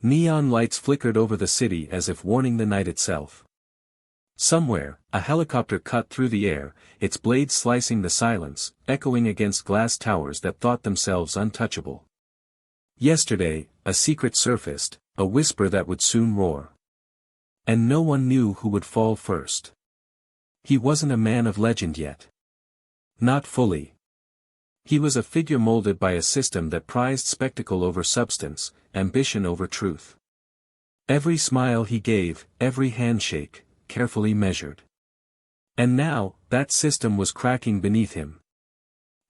Neon lights flickered over the city as if warning the night itself. Somewhere, a helicopter cut through the air, its blades slicing the silence, echoing against glass towers that thought themselves untouchable. Yesterday, a secret surfaced, a whisper that would soon roar. And no one knew who would fall first. He wasn't a man of legend yet. Not fully. He was a figure molded by a system that prized spectacle over substance, ambition over truth. Every smile he gave, every handshake, carefully measured. And now, that system was cracking beneath him.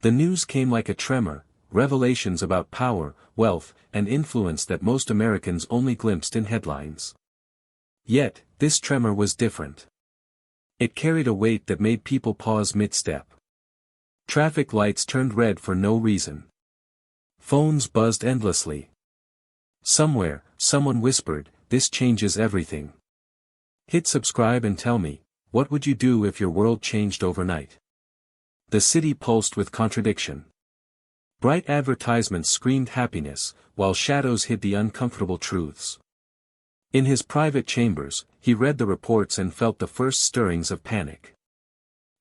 The news came like a tremor, revelations about power, wealth, and influence that most Americans only glimpsed in headlines. Yet, this tremor was different. It carried a weight that made people pause mid-step. Traffic lights turned red for no reason. Phones buzzed endlessly. Somewhere, someone whispered, "This changes everything." Hit subscribe and tell me, what would you do if your world changed overnight? The city pulsed with contradiction. Bright advertisements screamed happiness, while shadows hid the uncomfortable truths. In his private chambers, he read the reports and felt the first stirrings of panic.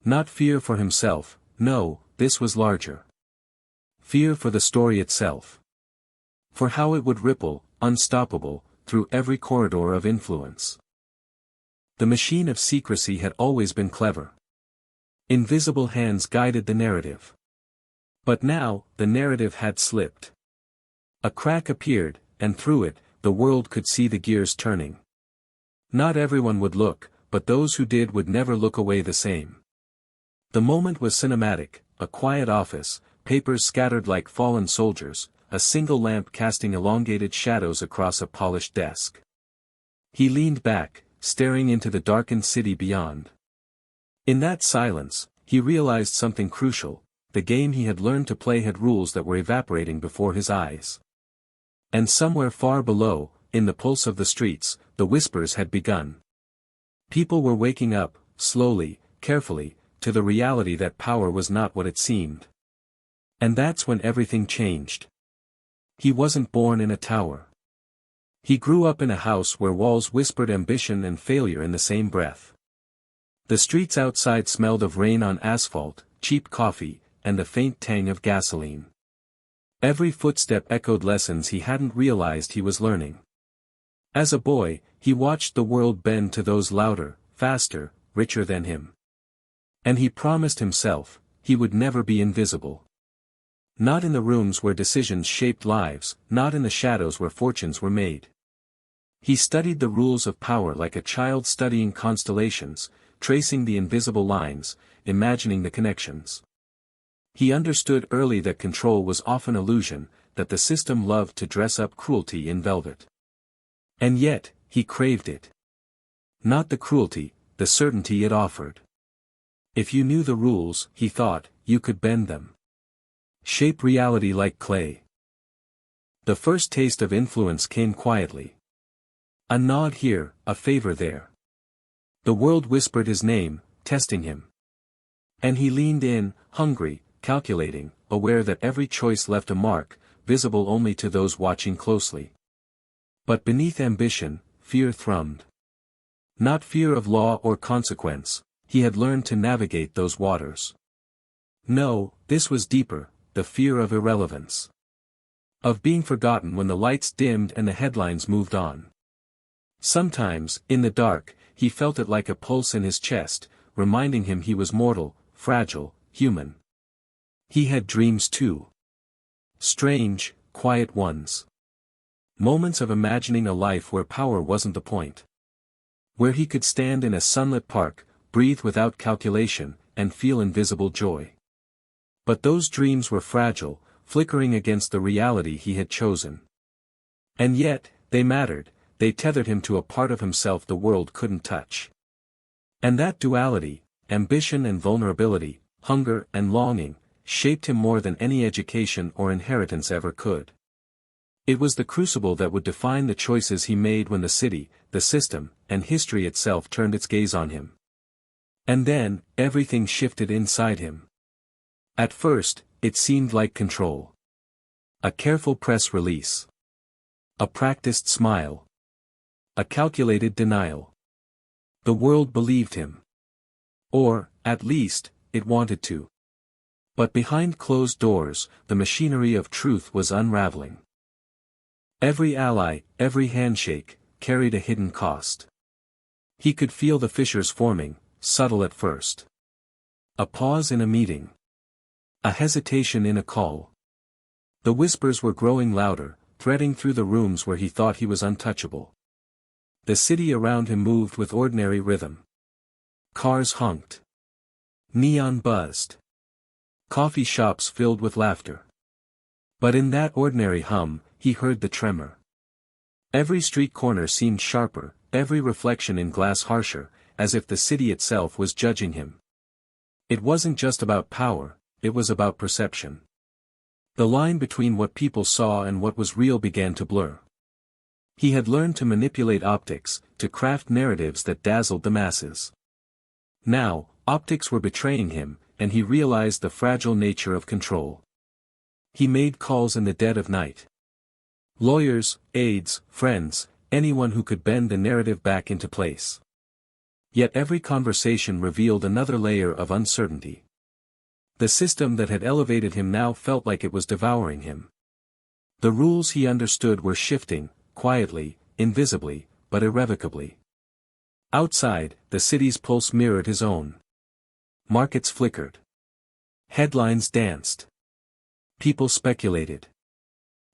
Not fear for himself, no, this was larger. Fear for the story itself. For how it would ripple, unstoppable, through every corridor of influence. The machine of secrecy had always been clever. Invisible hands guided the narrative. But now, the narrative had slipped. A crack appeared, and through it, the world could see the gears turning. Not everyone would look, but those who did would never look away the same. The moment was cinematic, a quiet office, papers scattered like fallen soldiers, a single lamp casting elongated shadows across a polished desk. He leaned back, staring into the darkened city beyond. In that silence, he realized something crucial: the game he had learned to play had rules that were evaporating before his eyes. And somewhere far below, in the pulse of the streets, the whispers had begun. People were waking up, slowly, carefully, to the reality that power was not what it seemed. And that's when everything changed. He wasn't born in a tower. He grew up in a house where walls whispered ambition and failure in the same breath. The streets outside smelled of rain on asphalt, cheap coffee, and the faint tang of gasoline. Every footstep echoed lessons he hadn't realized he was learning. As a boy, he watched the world bend to those louder, faster, richer than him. And he promised himself, he would never be invisible. Not in the rooms where decisions shaped lives, not in the shadows where fortunes were made. He studied the rules of power like a child studying constellations, tracing the invisible lines, imagining the connections. He understood early that control was often illusion, that the system loved to dress up cruelty in velvet. And yet, he craved it. Not the cruelty, the certainty it offered. If you knew the rules, he thought, you could bend them. Shape reality like clay. The first taste of influence came quietly. A nod here, a favor there. The world whispered his name, testing him. And he leaned in, hungry, calculating, aware that every choice left a mark, visible only to those watching closely. But beneath ambition, fear thrummed. Not fear of law or consequence, he had learned to navigate those waters. No, this was deeper, the fear of irrelevance. Of being forgotten when the lights dimmed and the headlines moved on. Sometimes, in the dark, he felt it like a pulse in his chest, reminding him he was mortal, fragile, human. He had dreams too. Strange, quiet ones. Moments of imagining a life where power wasn't the point. Where he could stand in a sunlit park, breathe without calculation, and feel invisible joy. But those dreams were fragile, flickering against the reality he had chosen. And yet, they mattered, they tethered him to a part of himself the world couldn't touch. And that duality, ambition and vulnerability, hunger and longing, shaped him more than any education or inheritance ever could. It was the crucible that would define the choices he made when the city, the system, and history itself turned its gaze on him. And then, everything shifted inside him. At first, it seemed like control. A careful press release. A practiced smile. A calculated denial. The world believed him. Or, at least, it wanted to. But behind closed doors, the machinery of truth was unraveling. Every ally, every handshake, carried a hidden cost. He could feel the fissures forming, subtle at first. A pause in a meeting. A hesitation in a call. The whispers were growing louder, threading through the rooms where he thought he was untouchable. The city around him moved with ordinary rhythm. Cars honked. Neon buzzed. Coffee shops filled with laughter. But in that ordinary hum, he heard the tremor. Every street corner seemed sharper, every reflection in glass harsher, as if the city itself was judging him. It wasn't just about power, it was about perception. The line between what people saw and what was real began to blur. He had learned to manipulate optics, to craft narratives that dazzled the masses. Now, optics were betraying him, and he realized the fragile nature of control. He made calls in the dead of night. Lawyers, aides, friends, anyone who could bend the narrative back into place. Yet every conversation revealed another layer of uncertainty. The system that had elevated him now felt like it was devouring him. The rules he understood were shifting, quietly, invisibly, but irrevocably. Outside, the city's pulse mirrored his own. Markets flickered. Headlines danced. People speculated.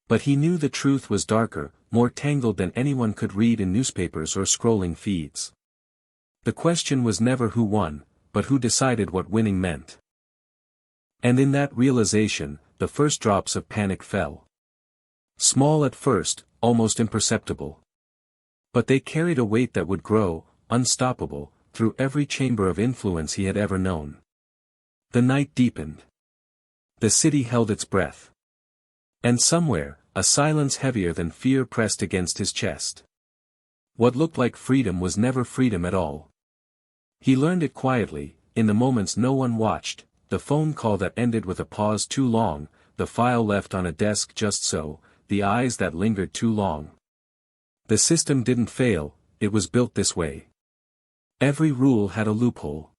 But he knew the truth was darker, more tangled than anyone could read in newspapers or scrolling feeds. The question was never who won, but who decided what winning meant. And in that realization, the first drops of panic fell. Small at first, almost imperceptible. But they carried a weight that would grow, unstoppable, through every chamber of influence he had ever known. The night deepened. The city held its breath. And somewhere, a silence heavier than fear pressed against his chest. What looked like freedom was never freedom at all. He learned it quietly, in the moments no one watched, the phone call that ended with a pause too long, the file left on a desk just so, the eyes that lingered too long. The system didn't fail, it was built this way. Every rule had a loophole.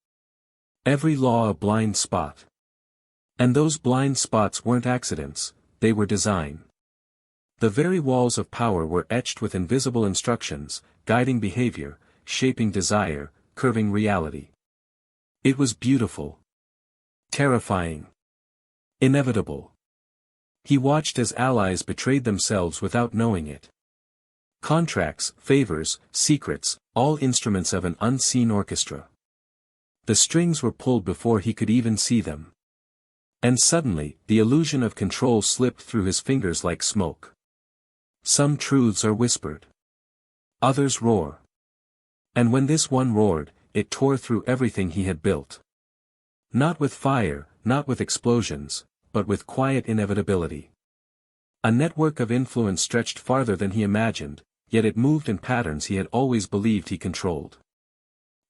Every law a blind spot. And those blind spots weren't accidents, they were design. The very walls of power were etched with invisible instructions, guiding behavior, shaping desire, curving reality. It was beautiful. Terrifying. Inevitable. He watched as allies betrayed themselves without knowing it. Contracts, favors, secrets, all instruments of an unseen orchestra. The strings were pulled before he could even see them. And suddenly, the illusion of control slipped through his fingers like smoke. Some truths are whispered. Others roar. And when this one roared, it tore through everything he had built. Not with fire, not with explosions, but with quiet inevitability. A network of influence stretched farther than he imagined, yet it moved in patterns he had always believed he controlled.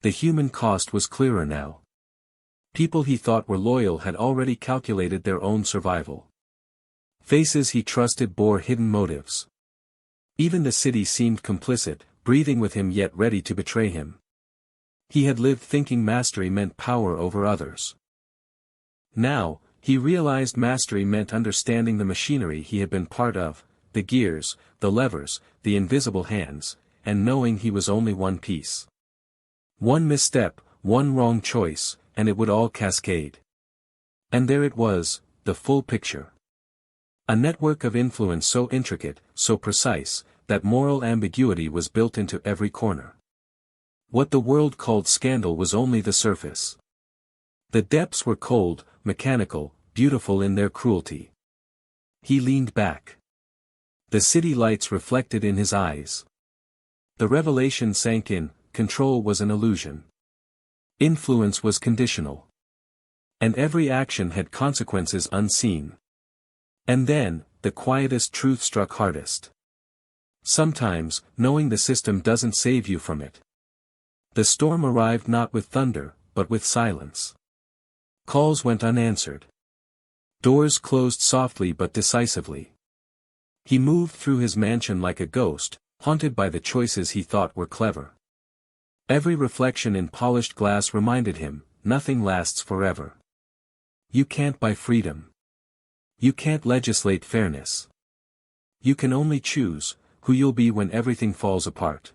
The human cost was clearer now. People he thought were loyal had already calculated their own survival. Faces he trusted bore hidden motives. Even the city seemed complicit, breathing with him yet ready to betray him. He had lived thinking mastery meant power over others. Now, he realized mastery meant understanding the machinery he had been part of, the gears, the levers, the invisible hands, and knowing he was only one piece. One misstep, one wrong choice, and it would all cascade. And there it was, the full picture. A network of influence so intricate, so precise, that moral ambiguity was built into every corner. What the world called scandal was only the surface. The depths were cold, mechanical, beautiful in their cruelty. He leaned back. The city lights reflected in his eyes. The revelation sank in, control was an illusion. Influence was conditional. And every action had consequences unseen. And then, the quietest truth struck hardest. Sometimes, knowing the system doesn't save you from it. The storm arrived not with thunder, but with silence. Calls went unanswered. Doors closed softly but decisively. He moved through his mansion like a ghost, haunted by the choices he thought were clever. Every reflection in polished glass reminded him, nothing lasts forever. You can't buy freedom. You can't legislate fairness. You can only choose who you'll be when everything falls apart.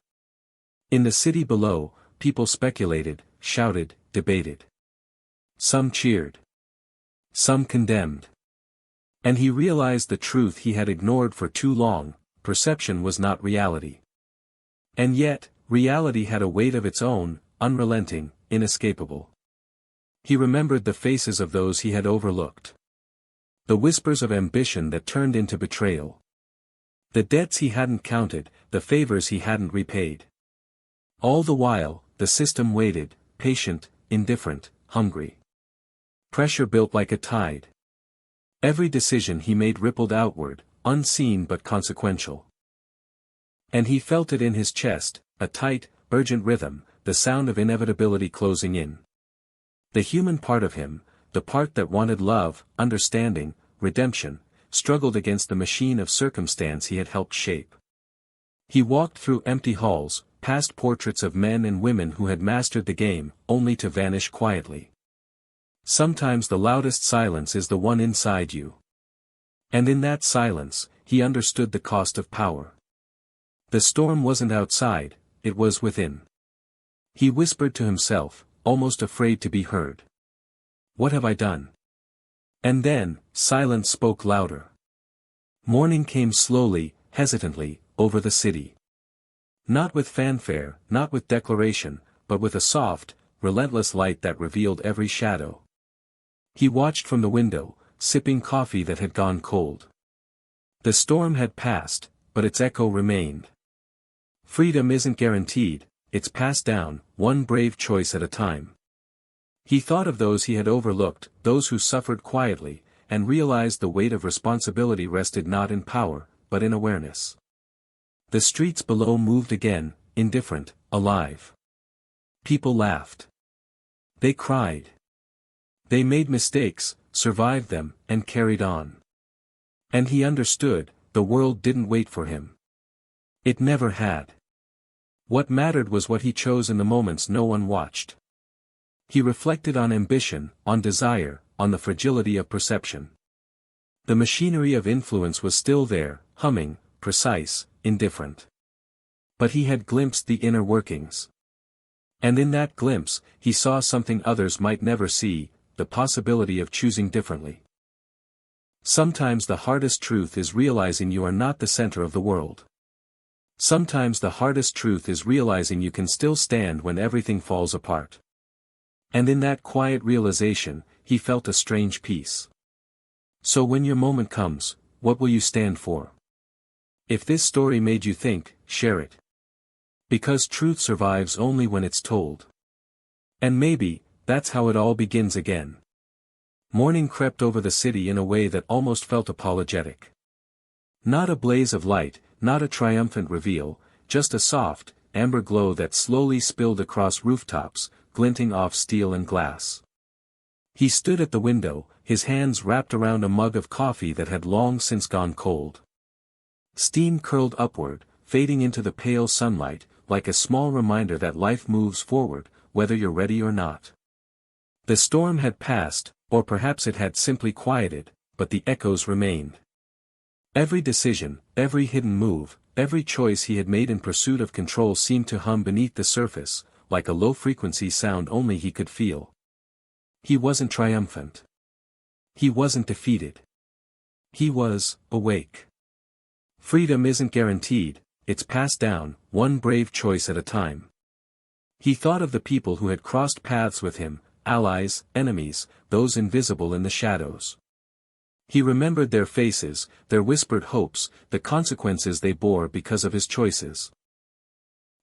In the city below, people speculated, shouted, debated. Some cheered. Some condemned. And he realized the truth he had ignored for too long: perception was not reality. And yet, reality had a weight of its own, unrelenting, inescapable. He remembered the faces of those he had overlooked. The whispers of ambition that turned into betrayal. The debts he hadn't counted, the favors he hadn't repaid. All the while, the system waited, patient, indifferent, hungry. Pressure built like a tide. Every decision he made rippled outward, unseen but consequential. And he felt it in his chest, a tight, urgent rhythm, the sound of inevitability closing in. The human part of him, the part that wanted love, understanding, redemption, struggled against the machine of circumstance he had helped shape. He walked through empty halls, past portraits of men and women who had mastered the game, only to vanish quietly. Sometimes the loudest silence is the one inside you. And in that silence, he understood the cost of power. The storm wasn't outside, it was within. He whispered to himself, almost afraid to be heard. What have I done? And then, silence spoke louder. Morning came slowly, hesitantly, over the city. Not with fanfare, not with declaration, but with a soft, relentless light that revealed every shadow. He watched from the window, sipping coffee that had gone cold. The storm had passed, but its echo remained. Freedom isn't guaranteed, it's passed down, one brave choice at a time. He thought of those he had overlooked, those who suffered quietly, and realized the weight of responsibility rested not in power, but in awareness. The streets below moved again, indifferent, alive. People laughed. They cried. They made mistakes, survived them, and carried on. And he understood, the world didn't wait for him. It never had. What mattered was what he chose in the moments no one watched. He reflected on ambition, on desire, on the fragility of perception. The machinery of influence was still there, humming, precise, indifferent. But he had glimpsed the inner workings. And in that glimpse, he saw something others might never see, the possibility of choosing differently. Sometimes the hardest truth is realizing you are not the center of the world. Sometimes the hardest truth is realizing you can still stand when everything falls apart. And in that quiet realization, he felt a strange peace. So when your moment comes, what will you stand for? If this story made you think, share it. Because truth survives only when it's told. And maybe, that's how it all begins again. Morning crept over the city in a way that almost felt apologetic. Not a blaze of light, not a triumphant reveal, just a soft, amber glow that slowly spilled across rooftops, glinting off steel and glass. He stood at the window, his hands wrapped around a mug of coffee that had long since gone cold. Steam curled upward, fading into the pale sunlight, like a small reminder that life moves forward, whether you're ready or not. The storm had passed, or perhaps it had simply quieted, but the echoes remained. Every decision, every hidden move, every choice he had made in pursuit of control seemed to hum beneath the surface, like a low-frequency sound only he could feel. He wasn't triumphant. He wasn't defeated. He was awake. Freedom isn't guaranteed, it's passed down, one brave choice at a time. He thought of the people who had crossed paths with him, allies, enemies, those invisible in the shadows. He remembered their faces, their whispered hopes, the consequences they bore because of his choices.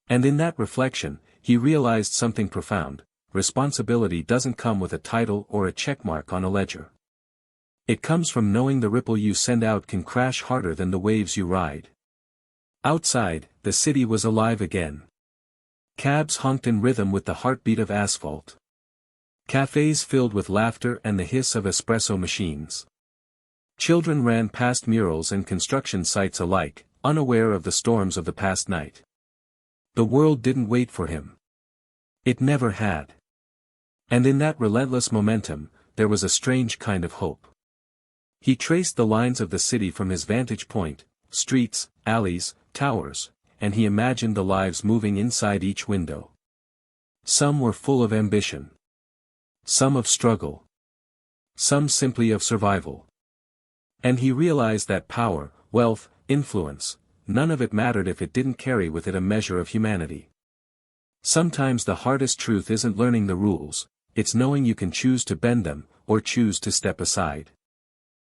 And in that reflection, he realized something profound: responsibility doesn't come with a title or a checkmark on a ledger. It comes from knowing the ripple you send out can crash harder than the waves you ride. Outside, the city was alive again. Cabs honked in rhythm with the heartbeat of asphalt. Cafes filled with laughter and the hiss of espresso machines. Children ran past murals and construction sites alike, unaware of the storms of the past night. The world didn't wait for him. It never had. And in that relentless momentum, there was a strange kind of hope. He traced the lines of the city from his vantage point, streets, alleys, towers, and he imagined the lives moving inside each window. Some were full of ambition. Some of struggle. Some simply of survival. And he realized that power, wealth, influence, none of it mattered if it didn't carry with it a measure of humanity. Sometimes the hardest truth isn't learning the rules, it's knowing you can choose to bend them, or choose to step aside.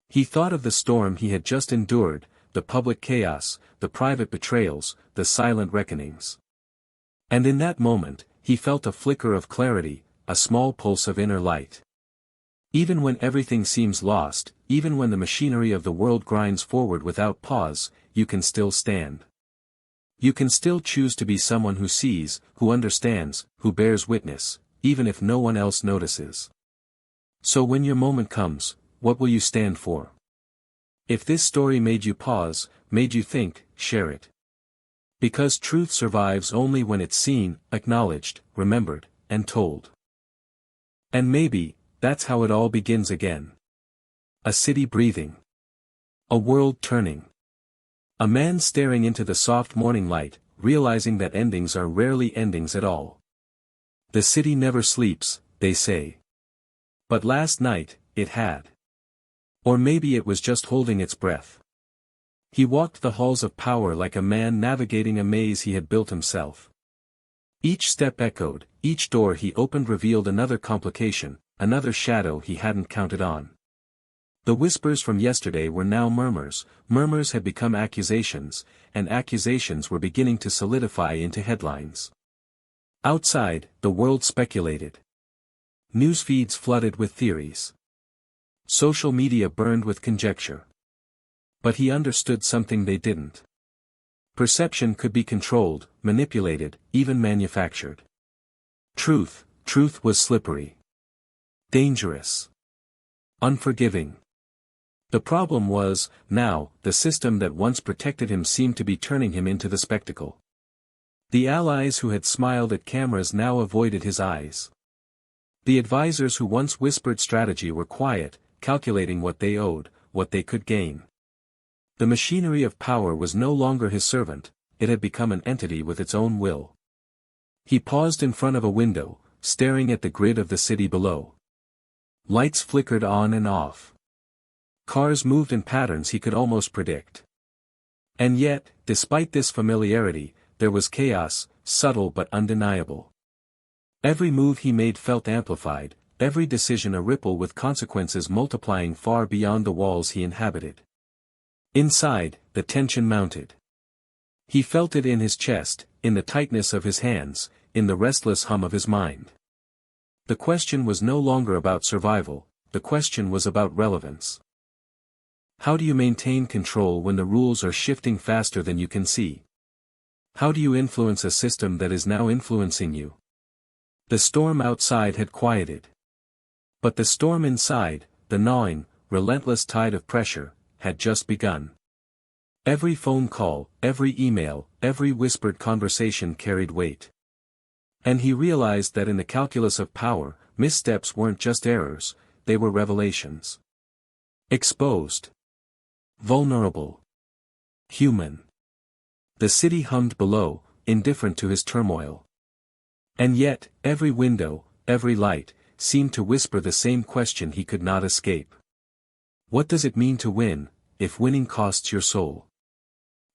He thought of the storm he had just endured, the public chaos, the private betrayals, the silent reckonings. And in that moment, he felt a flicker of clarity, a small pulse of inner light. Even when everything seems lost, even when the machinery of the world grinds forward without pause, you can still stand. You can still choose to be someone who sees, who understands, who bears witness, even if no one else notices. So when your moment comes, what will you stand for? If this story made you pause, made you think, share it. Because truth survives only when it's seen, acknowledged, remembered, and told. And maybe, that's how it all begins again. A city breathing. A world turning. A man staring into the soft morning light, realizing that endings are rarely endings at all. The city never sleeps, they say. But last night, it had. Or maybe it was just holding its breath. He walked the halls of power like a man navigating a maze he had built himself. Each step echoed, each door he opened revealed another complication, another shadow he hadn't counted on. The whispers from yesterday were now murmurs, murmurs had become accusations, and accusations were beginning to solidify into headlines. Outside, the world speculated. News feeds flooded with theories. Social media burned with conjecture. But he understood something they didn't. Perception could be controlled, manipulated, even manufactured. Truth was slippery. Dangerous. Unforgiving. The problem was, now, the system that once protected him seemed to be turning him into the spectacle. The allies who had smiled at cameras now avoided his eyes. The advisors who once whispered strategy were quiet, calculating what they owed, what they could gain. The machinery of power was no longer his servant, it had become an entity with its own will. He paused in front of a window, staring at the grid of the city below. Lights flickered on and off. Cars moved in patterns he could almost predict. And yet, despite this familiarity, there was chaos, subtle but undeniable. Every move he made felt amplified, every decision a ripple with consequences multiplying far beyond the walls he inhabited. Inside, the tension mounted. He felt it in his chest, in the tightness of his hands, in the restless hum of his mind. The question was no longer about survival, the question was about relevance. How do you maintain control when the rules are shifting faster than you can see? How do you influence a system that is now influencing you? The storm outside had quieted. But the storm inside, the gnawing, relentless tide of pressure, had just begun. Every phone call, every email, every whispered conversation carried weight. And he realized that in the calculus of power, missteps weren't just errors, they were revelations. Exposed. Vulnerable. Human. The city hummed below, indifferent to his turmoil. And yet, every window, every light, seemed to whisper the same question he could not escape. What does it mean to win, if winning costs your soul?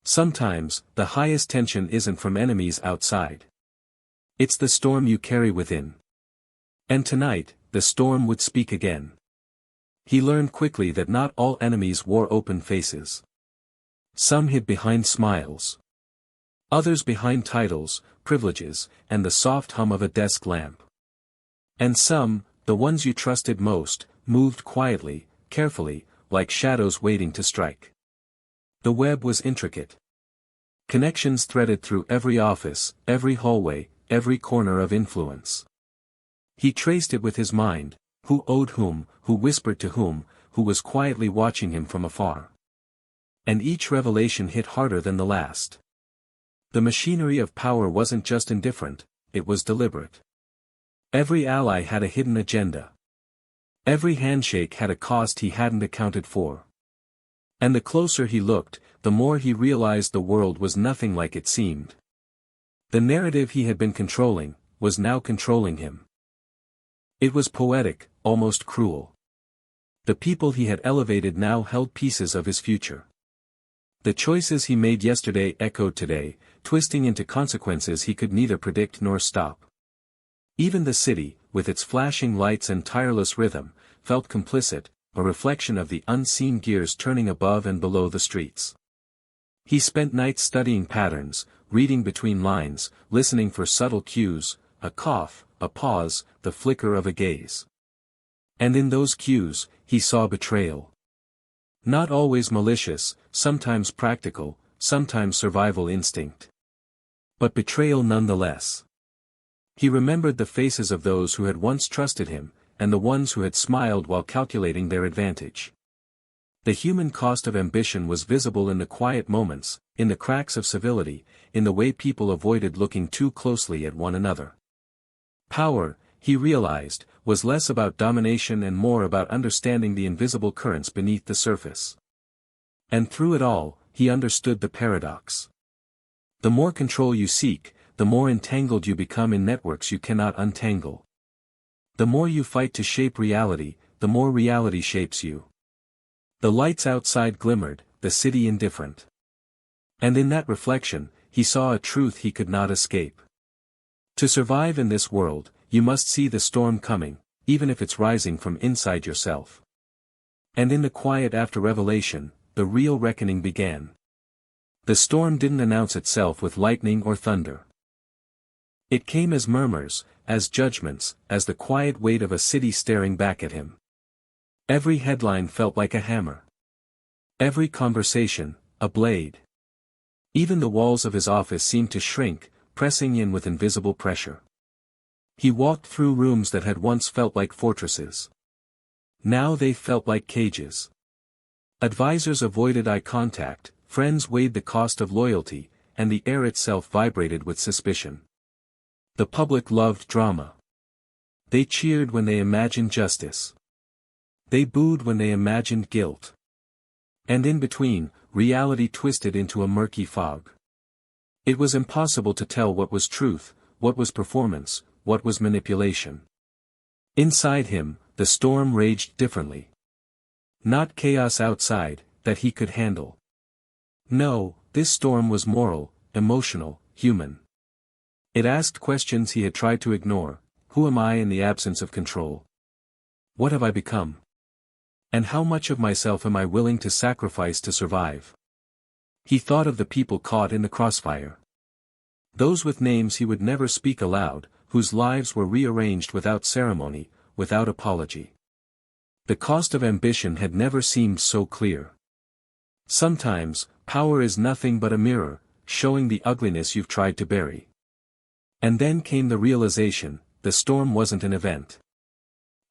Sometimes, the highest tension isn't from enemies outside. It's the storm you carry within. And tonight, the storm would speak again. He learned quickly that not all enemies wore open faces. Some hid behind smiles. Others behind titles, privileges, and the soft hum of a desk lamp. And some, the ones you trusted most, moved quietly, carefully, like shadows waiting to strike. The web was intricate. Connections threaded through every office, every hallway, every corner of influence. He traced it with his mind, who owed whom, who whispered to whom, who was quietly watching him from afar. And each revelation hit harder than the last. The machinery of power wasn't just indifferent, it was deliberate. Every ally had a hidden agenda. Every handshake had a cost he hadn't accounted for. And the closer he looked, the more he realized the world was nothing like it seemed. The narrative he had been controlling, was now controlling him. It was poetic, almost cruel. The people he had elevated now held pieces of his future. The choices he made yesterday echoed today, twisting into consequences he could neither predict nor stop. Even the city, with its flashing lights and tireless rhythm, felt complicit, a reflection of the unseen gears turning above and below the streets. He spent nights studying patterns, reading between lines, listening for subtle cues, a cough, a pause, the flicker of a gaze. And in those cues, he saw betrayal. Not always malicious, sometimes practical, sometimes survival instinct. But betrayal nonetheless. He remembered the faces of those who had once trusted him, and the ones who had smiled while calculating their advantage. The human cost of ambition was visible in the quiet moments, in the cracks of civility, in the way people avoided looking too closely at one another. Power, he realized, was less about domination and more about understanding the invisible currents beneath the surface. And through it all, he understood the paradox. The more control you seek, the more entangled you become in networks you cannot untangle. The more you fight to shape reality, the more reality shapes you. The lights outside glimmered, the city indifferent. And in that reflection, he saw a truth he could not escape. To survive in this world, you must see the storm coming, even if it's rising from inside yourself. And in the quiet after revelation, the real reckoning began. The storm didn't announce itself with lightning or thunder. It came as murmurs, as judgments, as the quiet weight of a city staring back at him. Every headline felt like a hammer. Every conversation, a blade. Even the walls of his office seemed to shrink, pressing in with invisible pressure. He walked through rooms that had once felt like fortresses. Now they felt like cages. Advisors avoided eye contact, friends weighed the cost of loyalty, and the air itself vibrated with suspicion. The public loved drama. They cheered when they imagined justice. They booed when they imagined guilt. And in between, reality twisted into a murky fog. It was impossible to tell what was truth, what was performance, what was manipulation. Inside him, the storm raged differently. Not chaos outside, that he could handle. No, this storm was moral, emotional, human. It asked questions he had tried to ignore. Who am I in the absence of control? What have I become? And how much of myself am I willing to sacrifice to survive? He thought of the people caught in the crossfire. Those with names he would never speak aloud, whose lives were rearranged without ceremony, without apology. The cost of ambition had never seemed so clear. Sometimes, power is nothing but a mirror, showing the ugliness you've tried to bury. And then came the realization, the storm wasn't an event.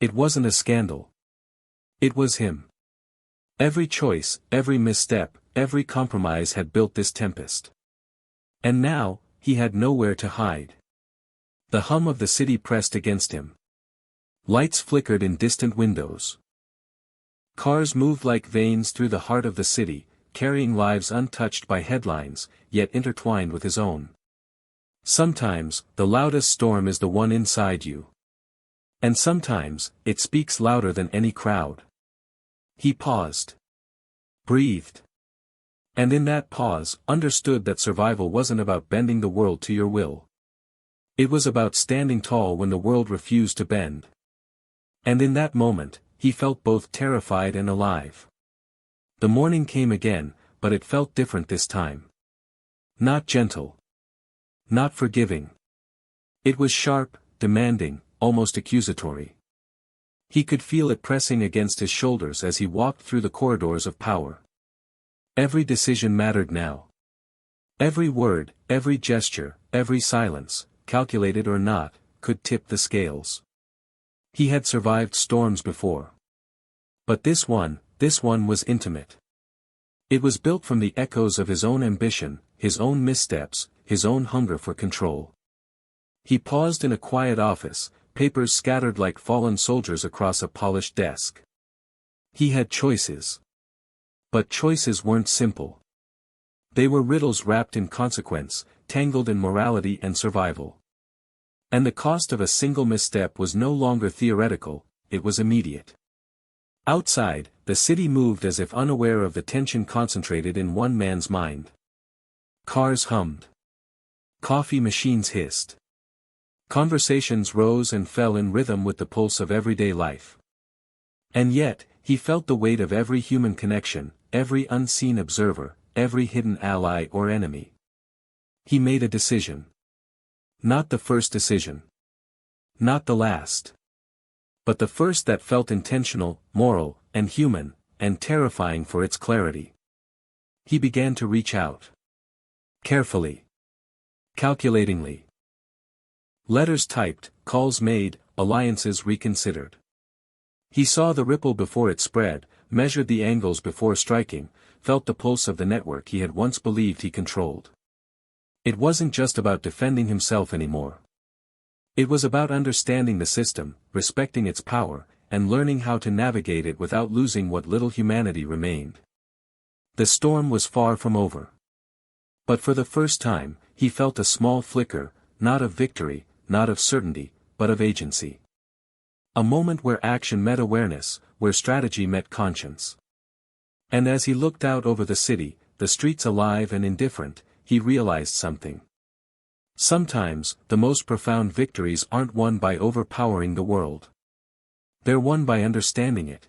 It wasn't a scandal. It was him. Every choice, every misstep, every compromise had built this tempest. And now, he had nowhere to hide. The hum of the city pressed against him. Lights flickered in distant windows. Cars moved like veins through the heart of the city, carrying lives untouched by headlines, yet intertwined with his own. Sometimes, the loudest storm is the one inside you. And sometimes, it speaks louder than any crowd. He paused. Breathed. And in that pause, understood that survival wasn't about bending the world to your will. It was about standing tall when the world refused to bend. And in that moment, he felt both terrified and alive. The morning came again, but it felt different this time. Not gentle. Not forgiving. It was sharp, demanding, almost accusatory. He could feel it pressing against his shoulders as he walked through the corridors of power. Every decision mattered now. Every word, every gesture, every silence, calculated or not, could tip the scales. He had survived storms before. But this one was intimate. It was built from the echoes of his own ambition, his own missteps, his own hunger for control. He paused in a quiet office, papers scattered like fallen soldiers across a polished desk. He had choices. But choices weren't simple. They were riddles wrapped in consequence, tangled in morality and survival. And the cost of a single misstep was no longer theoretical, it was immediate. Outside, the city moved as if unaware of the tension concentrated in one man's mind. Cars hummed. Coffee machines hissed. Conversations rose and fell in rhythm with the pulse of everyday life. And yet, he felt the weight of every human connection, every unseen observer, every hidden ally or enemy. He made a decision. Not the first decision. Not the last. But the first that felt intentional, moral, and human, and terrifying for its clarity. He began to reach out. Carefully. Calculatingly. Letters typed, calls made, alliances reconsidered. He saw the ripple before it spread, measured the angles before striking, felt the pulse of the network he had once believed he controlled. It wasn't just about defending himself anymore. It was about understanding the system, respecting its power, and learning how to navigate it without losing what little humanity remained. The storm was far from over. But for the first time, he felt a small flicker, not of victory, not of certainty, but of agency. A moment where action met awareness, where strategy met conscience. And as he looked out over the city, the streets alive and indifferent, he realized something. Sometimes, the most profound victories aren't won by overpowering the world. They're won by understanding it.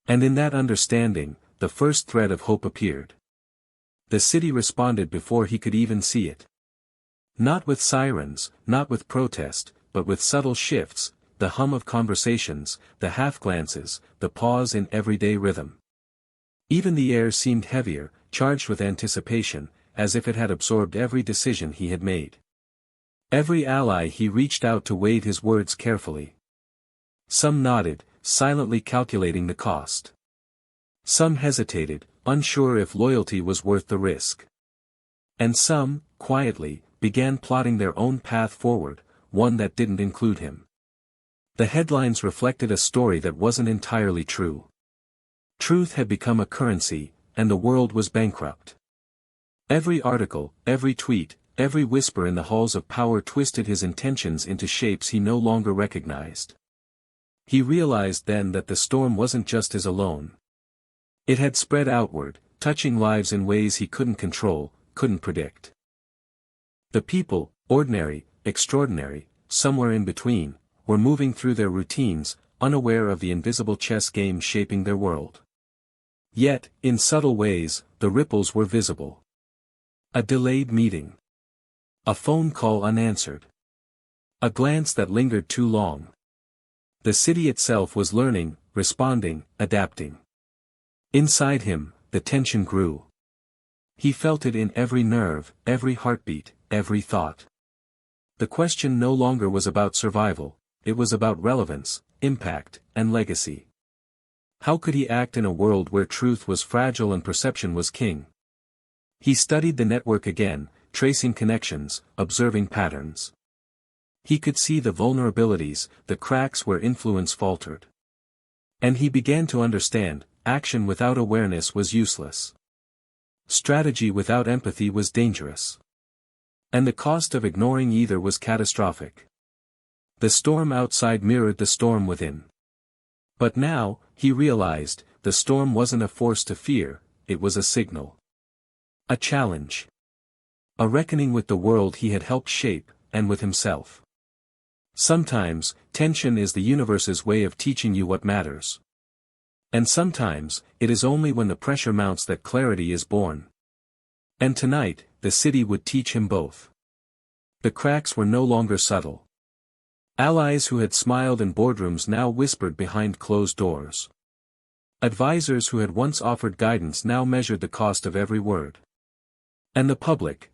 And in that understanding, the first thread of hope appeared. The city responded before he could even see it. Not with sirens, not with protest, but with subtle shifts, the hum of conversations, the half-glances, the pause in everyday rhythm. Even the air seemed heavier, charged with anticipation, as if it had absorbed every decision he had made. Every ally he reached out to weighed his words carefully. Some nodded, silently calculating the cost. Some hesitated, unsure if loyalty was worth the risk. And some, quietly, began plotting their own path forward, one that didn't include him. The headlines reflected a story that wasn't entirely true. Truth had become a currency, and the world was bankrupt. Every article, every tweet, every whisper in the halls of power twisted his intentions into shapes he no longer recognized. He realized then that the storm wasn't just his alone. It had spread outward, touching lives in ways he couldn't control, couldn't predict. The people, ordinary, extraordinary, somewhere in between, were moving through their routines, unaware of the invisible chess game shaping their world. Yet, in subtle ways, the ripples were visible. A delayed meeting. A phone call unanswered. A glance that lingered too long. The city itself was learning, responding, adapting. Inside him, the tension grew. He felt it in every nerve, every heartbeat, every thought. The question no longer was about survival, it was about relevance, impact, and legacy. How could he act in a world where truth was fragile and perception was king? He studied the network again, tracing connections, observing patterns. He could see the vulnerabilities, the cracks where influence faltered. And he began to understand, action without awareness was useless. Strategy without empathy was dangerous. And the cost of ignoring either was catastrophic. The storm outside mirrored the storm within. But now, he realized, the storm wasn't a force to fear, it was a signal. A challenge. A reckoning with the world he had helped shape, and with himself. Sometimes, tension is the universe's way of teaching you what matters. And sometimes, it is only when the pressure mounts that clarity is born. And tonight, the city would teach him both. The cracks were no longer subtle. Allies who had smiled in boardrooms now whispered behind closed doors. Advisors who had once offered guidance now measured the cost of every word. And the public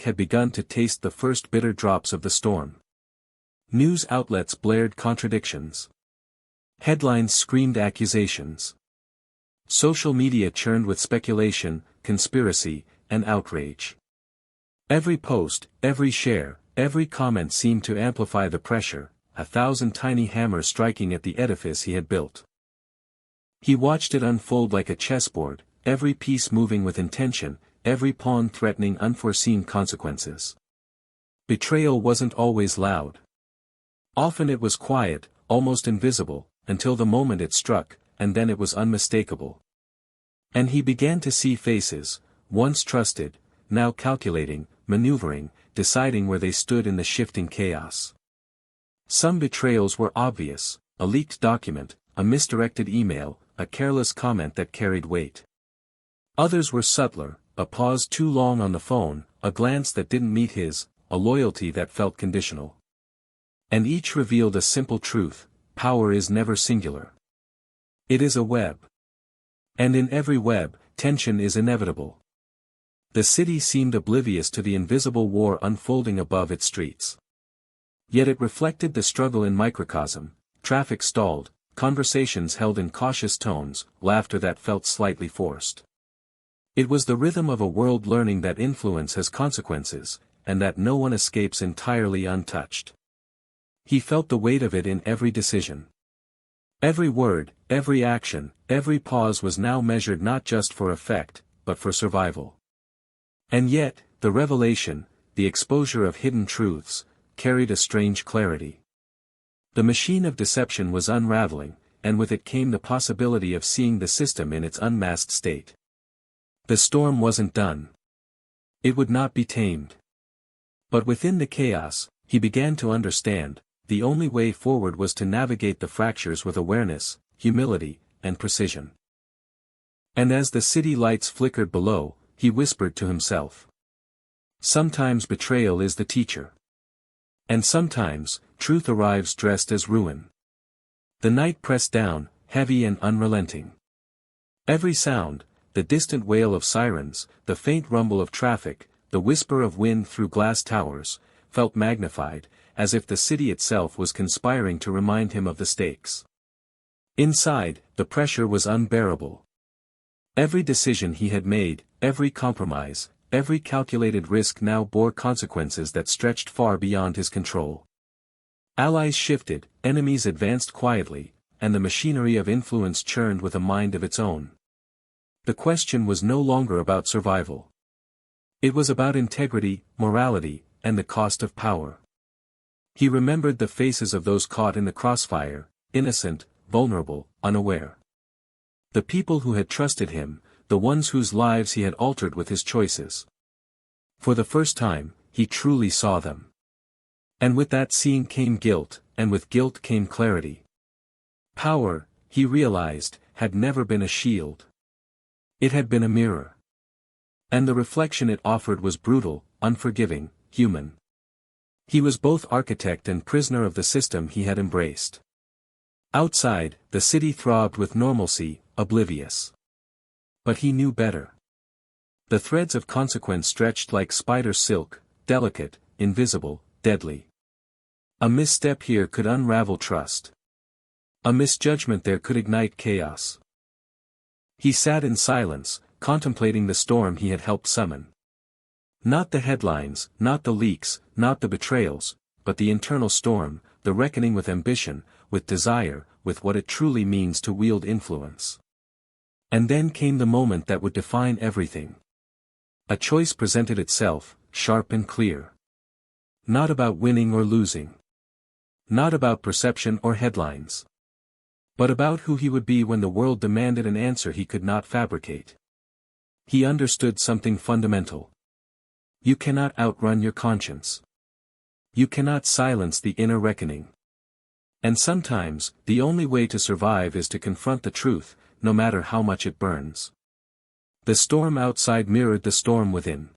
had begun to taste the first bitter drops of the storm. News outlets blared contradictions. Headlines screamed accusations. Social media churned with speculation, conspiracy, and outrage. Every post, every share, every comment seemed to amplify the pressure, 1,000 tiny hammers striking at the edifice he had built. He watched it unfold like a chessboard, every piece moving with intention, every pawn threatening unforeseen consequences. Betrayal wasn't always loud. Often it was quiet, almost invisible, until the moment it struck, and then it was unmistakable. And he began to see faces, once trusted, now calculating, maneuvering, deciding where they stood in the shifting chaos. Some betrayals were obvious: a leaked document, a misdirected email, a careless comment that carried weight. Others were subtler: a pause too long on the phone, a glance that didn't meet his, a loyalty that felt conditional. And each revealed a simple truth: power is never singular. It is a web. And in every web, tension is inevitable. The city seemed oblivious to the invisible war unfolding above its streets. Yet it reflected the struggle in microcosm: traffic stalled, conversations held in cautious tones, laughter that felt slightly forced. It was the rhythm of a world learning that influence has consequences, and that no one escapes entirely untouched. He felt the weight of it in every decision. Every word, every action, every pause was now measured not just for effect, but for survival. And yet, the revelation, the exposure of hidden truths, carried a strange clarity. The machine of deception was unraveling, and with it came the possibility of seeing the system in its unmasked state. The storm wasn't done. It would not be tamed. But within the chaos, he began to understand, the only way forward was to navigate the fractures with awareness, humility, and precision. And as the city lights flickered below, he whispered to himself. Sometimes betrayal is the teacher. And sometimes, truth arrives dressed as ruin. The night pressed down, heavy and unrelenting. Every sound, the distant wail of sirens, the faint rumble of traffic, the whisper of wind through glass towers, felt magnified, as if the city itself was conspiring to remind him of the stakes. Inside, the pressure was unbearable. Every decision he had made, every compromise, every calculated risk now bore consequences that stretched far beyond his control. Allies shifted, enemies advanced quietly, and the machinery of influence churned with a mind of its own. The question was no longer about survival. It was about integrity, morality, and the cost of power. He remembered the faces of those caught in the crossfire, innocent, vulnerable, unaware. The people who had trusted him, the ones whose lives he had altered with his choices. For the first time, he truly saw them. And with that seeing came guilt, and with guilt came clarity. Power, he realized, had never been a shield. It had been a mirror. And the reflection it offered was brutal, unforgiving, human. He was both architect and prisoner of the system he had embraced. Outside, the city throbbed with normalcy, oblivious. But he knew better. The threads of consequence stretched like spider silk, delicate, invisible, deadly. A misstep here could unravel trust. A misjudgment there could ignite chaos. He sat in silence, contemplating the storm he had helped summon. Not the headlines, not the leaks, not the betrayals, but the internal storm, the reckoning with ambition, with desire, with what it truly means to wield influence. And then came the moment that would define everything. A choice presented itself, sharp and clear. Not about winning or losing. Not about perception or headlines. But about who he would be when the world demanded an answer he could not fabricate. He understood something fundamental. You cannot outrun your conscience. You cannot silence the inner reckoning. And sometimes, the only way to survive is to confront the truth, no matter how much it burns. The storm outside mirrored the storm within.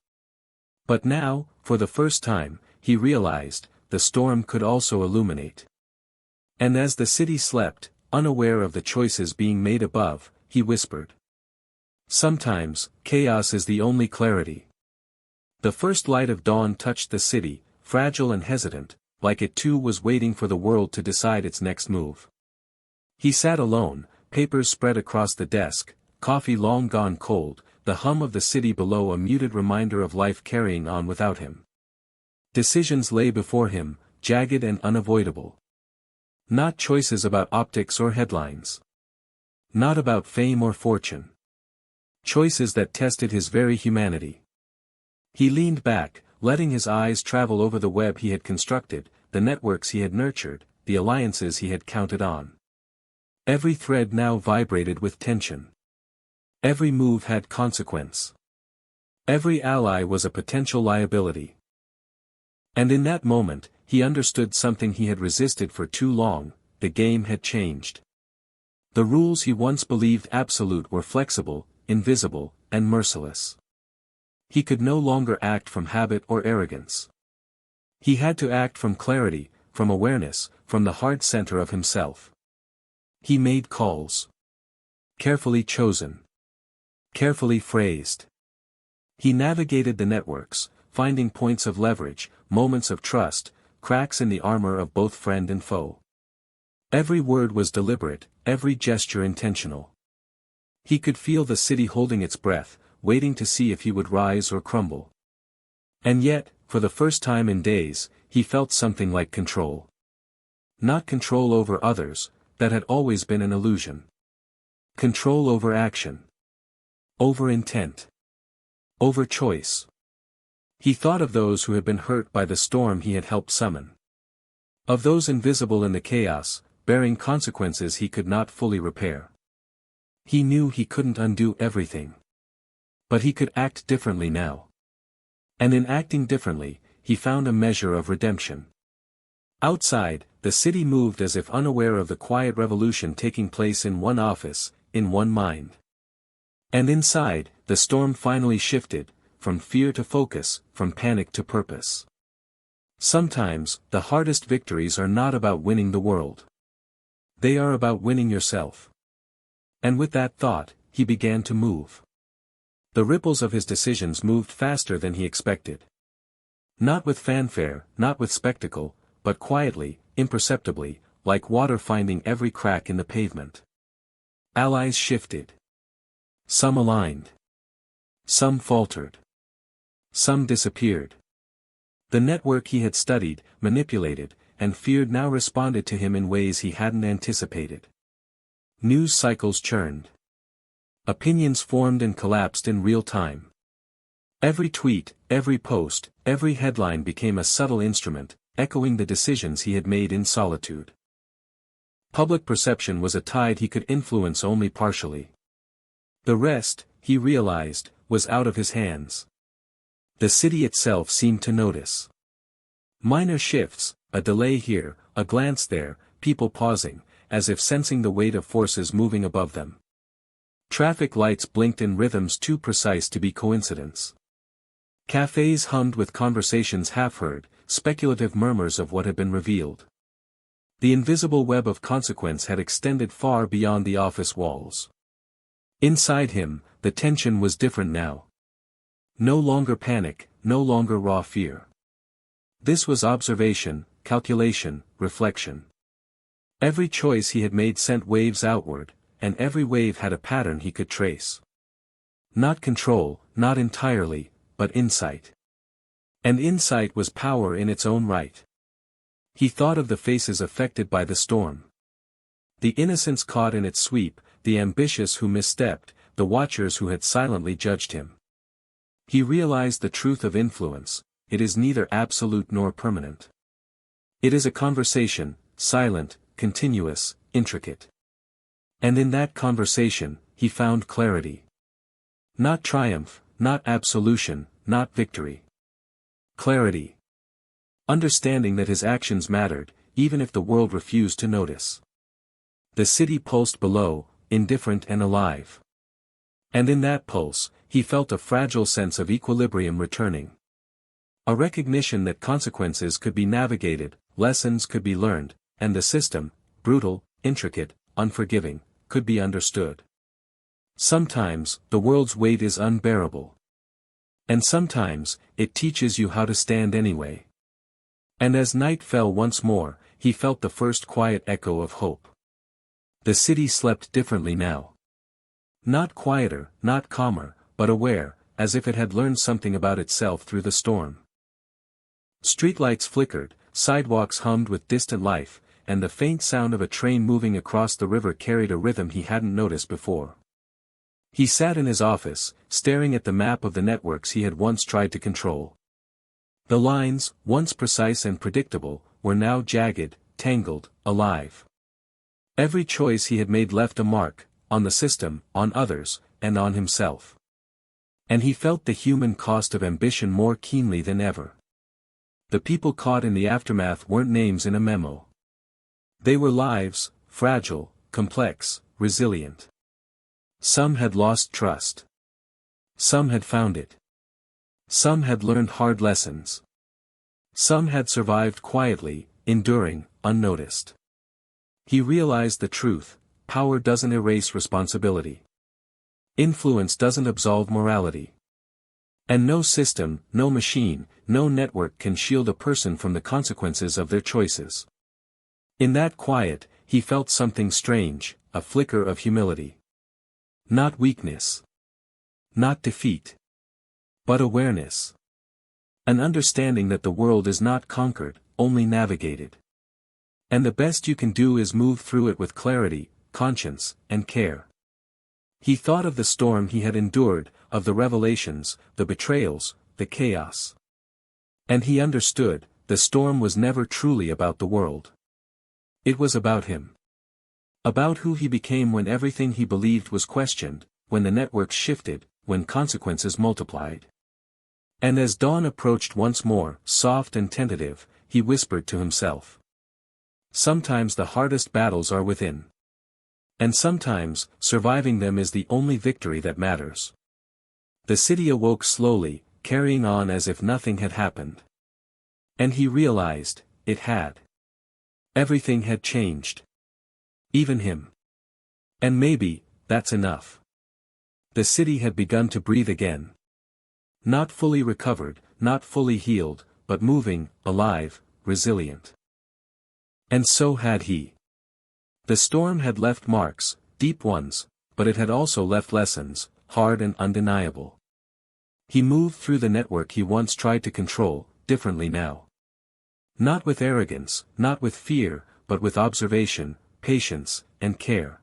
But now, for the first time, he realized, the storm could also illuminate. And as the city slept, unaware of the choices being made above, he whispered. Sometimes, chaos is the only clarity. The first light of dawn touched the city, fragile and hesitant, like it too was waiting for the world to decide its next move. He sat alone, papers spread across the desk, coffee long gone cold, the hum of the city below a muted reminder of life carrying on without him. Decisions lay before him, jagged and unavoidable. Not choices about optics or headlines. Not about fame or fortune. Choices that tested his very humanity. He leaned back, letting his eyes travel over the web he had constructed, the networks he had nurtured, the alliances he had counted on. Every thread now vibrated with tension. Every move had consequence. Every ally was a potential liability. And in that moment, he understood something he had resisted for too long: the game had changed. The rules he once believed absolute were flexible, invisible, and merciless. He could no longer act from habit or arrogance. He had to act from clarity, from awareness, from the heart center of himself. He made calls. Carefully chosen. Carefully phrased. He navigated the networks, finding points of leverage, moments of trust, cracks in the armor of both friend and foe. Every word was deliberate, every gesture intentional. He could feel the city holding its breath, waiting to see if he would rise or crumble. And yet, for the first time in days, he felt something like control. Not control over others, that had always been an illusion. Control over action. Over intent. Over choice. He thought of those who had been hurt by the storm he had helped summon. Of those invisible in the chaos, bearing consequences he could not fully repair. He knew he couldn't undo everything. But he could act differently now. And in acting differently, he found a measure of redemption. Outside, the city moved as if unaware of the quiet revolution taking place in one office, in one mind. And inside, the storm finally shifted, from fear to focus, from panic to purpose. Sometimes, the hardest victories are not about winning the world. They are about winning yourself. And with that thought, he began to move. The ripples of his decisions moved faster than he expected. Not with fanfare, not with spectacle, but quietly, imperceptibly, like water finding every crack in the pavement. Allies shifted. Some aligned. Some faltered. Some disappeared. The network he had studied, manipulated, and feared now responded to him in ways he hadn't anticipated. News cycles churned. Opinions formed and collapsed in real time. Every tweet, every post, every headline became a subtle instrument, echoing the decisions he had made in solitude. Public perception was a tide he could influence only partially. The rest, he realized, was out of his hands. The city itself seemed to notice. Minor shifts, a delay here, a glance there, people pausing, as if sensing the weight of forces moving above them. Traffic lights blinked in rhythms too precise to be coincidence. Cafes hummed with conversations half-heard, speculative murmurs of what had been revealed. The invisible web of consequence had extended far beyond the office walls. Inside him, the tension was different now. No longer panic, no longer raw fear. This was observation, calculation, reflection. Every choice he had made sent waves outward, and every wave had a pattern he could trace. Not control, not entirely, but insight. And insight was power in its own right. He thought of the faces affected by the storm. The innocents caught in its sweep, the ambitious who misstepped, the watchers who had silently judged him. He realized the truth of influence: it is neither absolute nor permanent. It is a conversation, silent, continuous, intricate. And in that conversation, he found clarity. Not triumph, not absolution, not victory. Clarity. Understanding that his actions mattered, even if the world refused to notice. The city pulsed below, indifferent and alive. And in that pulse, he felt a fragile sense of equilibrium returning. A recognition that consequences could be navigated, lessons could be learned, and the system, brutal, intricate, unforgiving, could be understood. Sometimes, the world's weight is unbearable. And sometimes, it teaches you how to stand anyway. And as night fell once more, he felt the first quiet echo of hope. The city slept differently now. Not quieter, not calmer, but aware, as if it had learned something about itself through the storm. Streetlights flickered, sidewalks hummed with distant life, and the faint sound of a train moving across the river carried a rhythm he hadn't noticed before. He sat in his office, staring at the map of the networks he had once tried to control. The lines, once precise and predictable, were now jagged, tangled, alive. Every choice he had made left a mark, on the system, on others, and on himself. And he felt the human cost of ambition more keenly than ever. The people caught in the aftermath weren't names in a memo. They were lives, fragile, complex, resilient. Some had lost trust. Some had found it. Some had learned hard lessons. Some had survived quietly, enduring, unnoticed. He realized the truth: power doesn't erase responsibility. Influence doesn't absolve morality. And no system, no machine, no network can shield a person from the consequences of their choices. In that quiet, he felt something strange, a flicker of humility. Not weakness. Not defeat. But awareness. An understanding that the world is not conquered, only navigated. And the best you can do is move through it with clarity, conscience, and care. He thought of the storm he had endured, of the revelations, the betrayals, the chaos. And he understood, the storm was never truly about the world. It was about him. About who he became when everything he believed was questioned, when the networks shifted, when consequences multiplied. And as dawn approached once more, soft and tentative, he whispered to himself. Sometimes the hardest battles are within. And sometimes, surviving them is the only victory that matters. The city awoke slowly, carrying on as if nothing had happened. And he realized, it had. Everything had changed. Even him. And maybe, that's enough. The city had begun to breathe again. Not fully recovered, not fully healed, but moving, alive, resilient. And so had he. The storm had left marks, deep ones, but it had also left lessons, hard and undeniable. He moved through the network he once tried to control, differently now. Not with arrogance, not with fear, but with observation, patience, and care.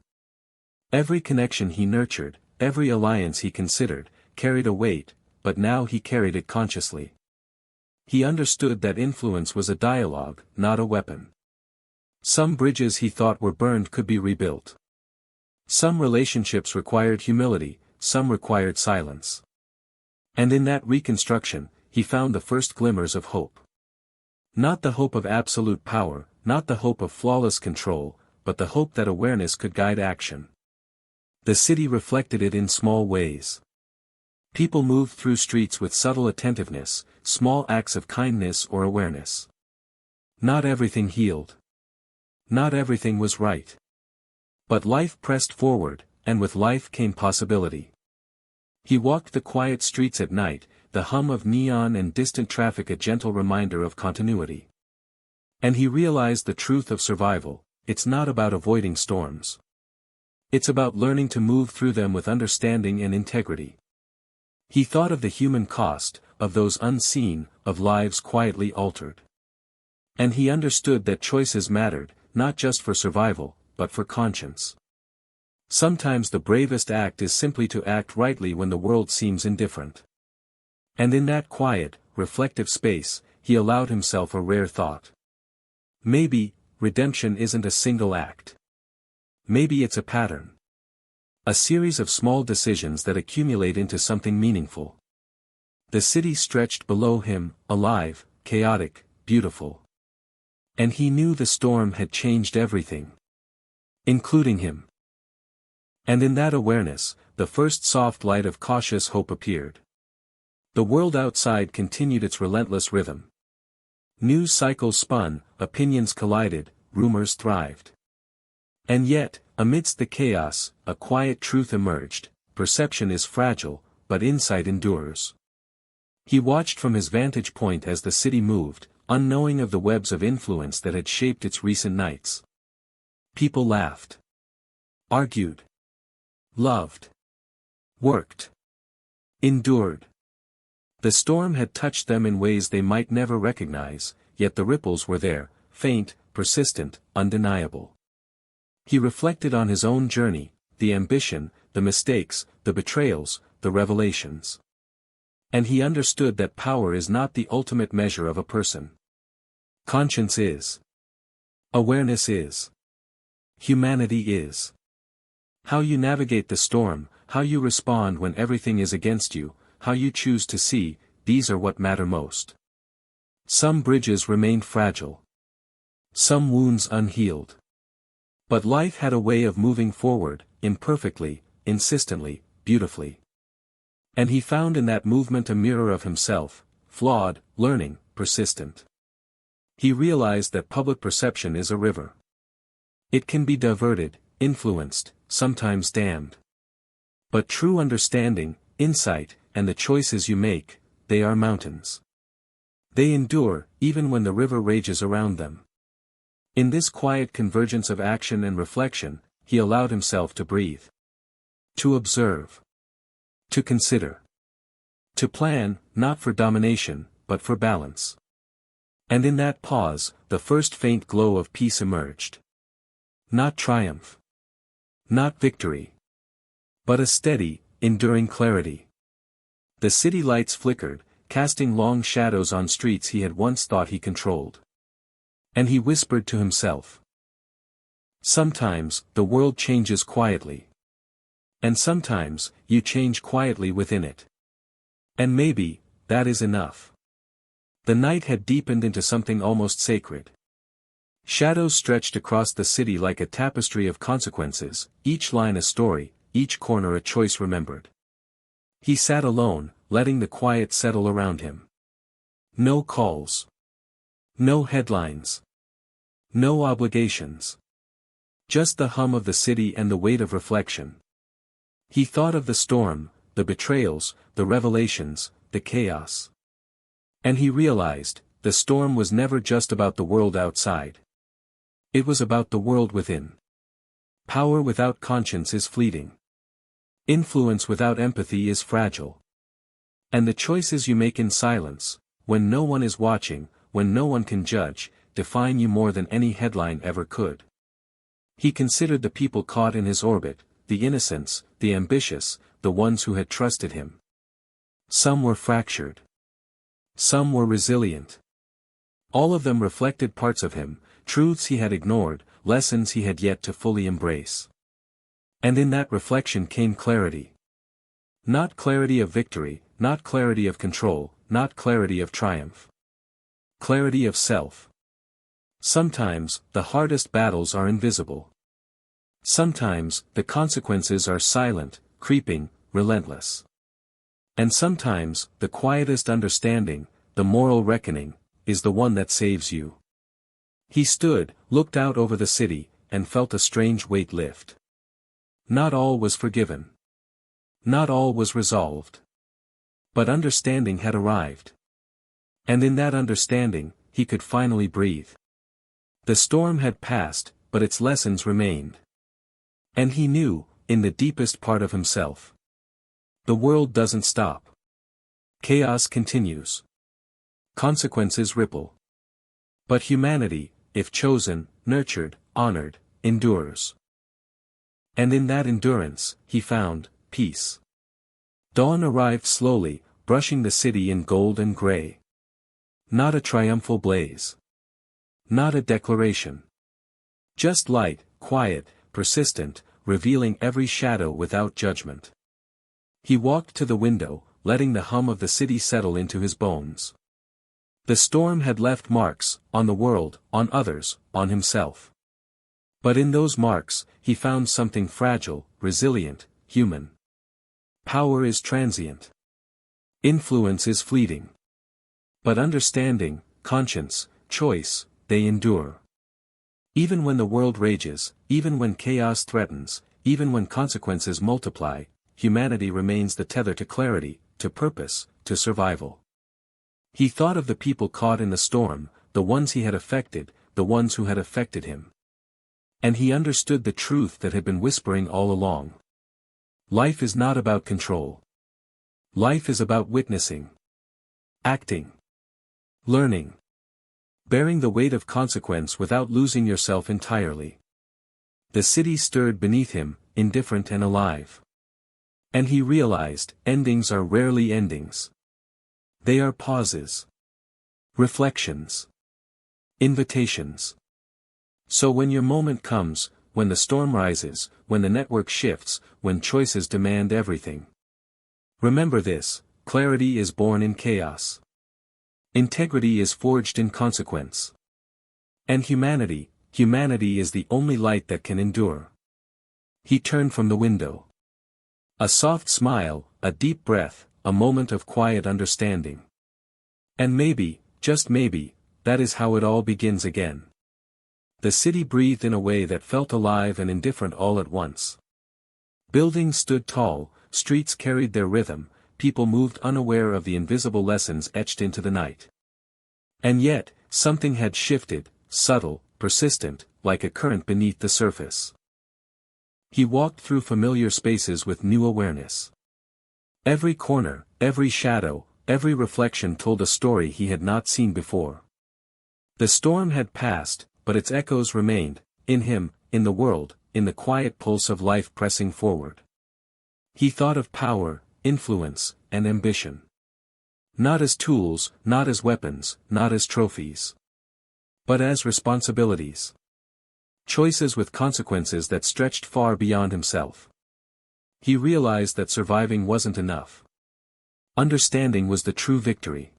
Every connection he nurtured, every alliance he considered, carried a weight, but now he carried it consciously. He understood that influence was a dialogue, not a weapon. Some bridges he thought were burned could be rebuilt. Some relationships required humility, some required silence. And in that reconstruction, he found the first glimmers of hope. Not the hope of absolute power, not the hope of flawless control, but the hope that awareness could guide action. The city reflected it in small ways. People moved through streets with subtle attentiveness, small acts of kindness or awareness. Not everything healed. Not everything was right. But life pressed forward, and with life came possibility. He walked the quiet streets at night, the hum of neon and distant traffic a gentle reminder of continuity. And he realized the truth of survival: it's not about avoiding storms. It's about learning to move through them with understanding and integrity. He thought of the human cost, of those unseen, of lives quietly altered. And he understood that choices mattered, not just for survival, but for conscience. Sometimes the bravest act is simply to act rightly when the world seems indifferent. And in that quiet, reflective space, he allowed himself a rare thought. Maybe, redemption isn't a single act. Maybe it's a pattern. A series of small decisions that accumulate into something meaningful. The city stretched below him, alive, chaotic, beautiful. And he knew the storm had changed everything. Including him. And in that awareness, the first soft light of cautious hope appeared. The world outside continued its relentless rhythm. News cycles spun, opinions collided, rumors thrived. And yet, amidst the chaos, a quiet truth emerged: perception is fragile, but insight endures. He watched from his vantage point as the city moved, unknowing of the webs of influence that had shaped its recent nights. People laughed. argued, loved, worked, endured. The storm had touched them in ways they might never recognize, yet the ripples were there, faint, persistent, undeniable. He reflected on his own journey, the ambition, the mistakes, the betrayals, the revelations. And he understood that power is not the ultimate measure of a person. Conscience is. Awareness is. Humanity is. How you navigate the storm, how you respond when everything is against you, how you choose to see, these are what matter most. Some bridges remained fragile. Some wounds unhealed. But life had a way of moving forward, imperfectly, insistently, beautifully. And he found in that movement a mirror of himself, flawed, learning, persistent. He realized that public perception is a river. It can be diverted, influenced, sometimes dammed. But true understanding, insight, and the choices you make, they are mountains. They endure, even when the river rages around them. In this quiet convergence of action and reflection, he allowed himself to breathe. To observe. To consider. To plan, not for domination, but for balance. And in that pause, the first faint glow of peace emerged. Not triumph. Not victory. But a steady, enduring clarity. The city lights flickered, casting long shadows on streets he had once thought he controlled. And he whispered to himself. Sometimes, the world changes quietly. And sometimes, you change quietly within it. And maybe, that is enough. The night had deepened into something almost sacred. Shadows stretched across the city like a tapestry of consequences, each line a story, each corner a choice remembered. He sat alone, letting the quiet settle around him. No calls. No headlines. No obligations. Just the hum of the city and the weight of reflection. He thought of the storm, the betrayals, the revelations, the chaos. And he realized, the storm was never just about the world outside. It was about the world within. Power without conscience is fleeting. Influence without empathy is fragile. And the choices you make in silence, when no one is watching, when no one can judge, define you more than any headline ever could. He considered the people caught in his orbit, the innocents, the ambitious, the ones who had trusted him. Some were fractured. Some were resilient. All of them reflected parts of him, truths he had ignored, lessons he had yet to fully embrace. And in that reflection came clarity. Not clarity of victory, not clarity of control, not clarity of triumph. Clarity of self. Sometimes, the hardest battles are invisible. Sometimes, the consequences are silent, creeping, relentless. And sometimes, the quietest understanding, the moral reckoning, is the one that saves you. He stood, looked out over the city, and felt a strange weight lift. Not all was forgiven. Not all was resolved. But understanding had arrived. And in that understanding, he could finally breathe. The storm had passed, but its lessons remained. And he knew, in the deepest part of himself. The world doesn't stop. Chaos continues. Consequences ripple. But humanity, if chosen, nurtured, honored, endures. And in that endurance, he found peace. Dawn arrived slowly, brushing the city in gold and gray. Not a triumphal blaze. Not a declaration. Just light, quiet, persistent, revealing every shadow without judgment. He walked to the window, letting the hum of the city settle into his bones. The storm had left marks, on the world, on others, on himself. But in those marks, he found something fragile, resilient, human. Power is transient. Influence is fleeting. But understanding, conscience, choice, they endure. Even when the world rages, even when chaos threatens, even when consequences multiply, humanity remains the tether to clarity, to purpose, to survival. He thought of the people caught in the storm, the ones he had affected, the ones who had affected him. And he understood the truth that had been whispering all along. Life is not about control. Life is about witnessing. Acting. Learning. Bearing the weight of consequence without losing yourself entirely. The city stirred beneath him, indifferent and alive. And he realized, endings are rarely endings. They are pauses. Reflections. Invitations. So when your moment comes, when the storm rises, when the network shifts, when choices demand everything. Remember this: clarity is born in chaos. Integrity is forged in consequence. And humanity is the only light that can endure. He turned from the window. A soft smile, a deep breath, a moment of quiet understanding. And maybe, just maybe, that is how it all begins again. The city breathed in a way that felt alive and indifferent all at once. Buildings stood tall, streets carried their rhythm, people moved unaware of the invisible lessons etched into the night. And yet, something had shifted, subtle, persistent, like a current beneath the surface. He walked through familiar spaces with new awareness. Every corner, every shadow, every reflection told a story he had not seen before. The storm had passed, but its echoes remained, in him, in the world, in the quiet pulse of life pressing forward. He thought of power, influence, and ambition. Not as tools, not as weapons, not as trophies. But as responsibilities. Choices with consequences that stretched far beyond himself. He realized that surviving wasn't enough. Understanding was the true victory.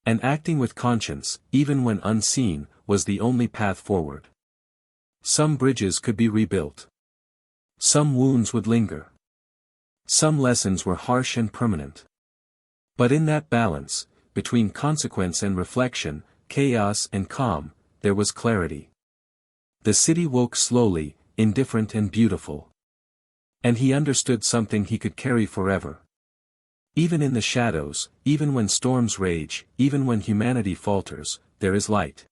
And acting with conscience, even when unseen, was the only path forward. Some bridges could be rebuilt. Some wounds would linger. Some lessons were harsh and permanent. But in that balance, between consequence and reflection, chaos and calm, there was clarity. The city woke slowly, indifferent and beautiful. And he understood something he could carry forever. Even in the shadows, even when storms rage, even when humanity falters, there is light.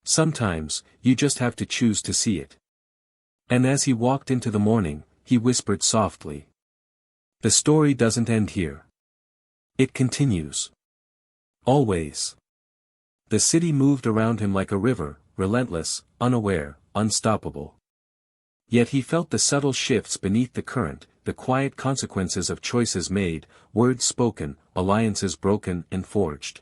Sometimes, you just have to choose to see it. And as he walked into the morning, he whispered softly. The story doesn't end here. It continues. Always. The city moved around him like a river, relentless, unaware, unstoppable. Yet he felt the subtle shifts beneath the current, the quiet consequences of choices made, words spoken, alliances broken and forged.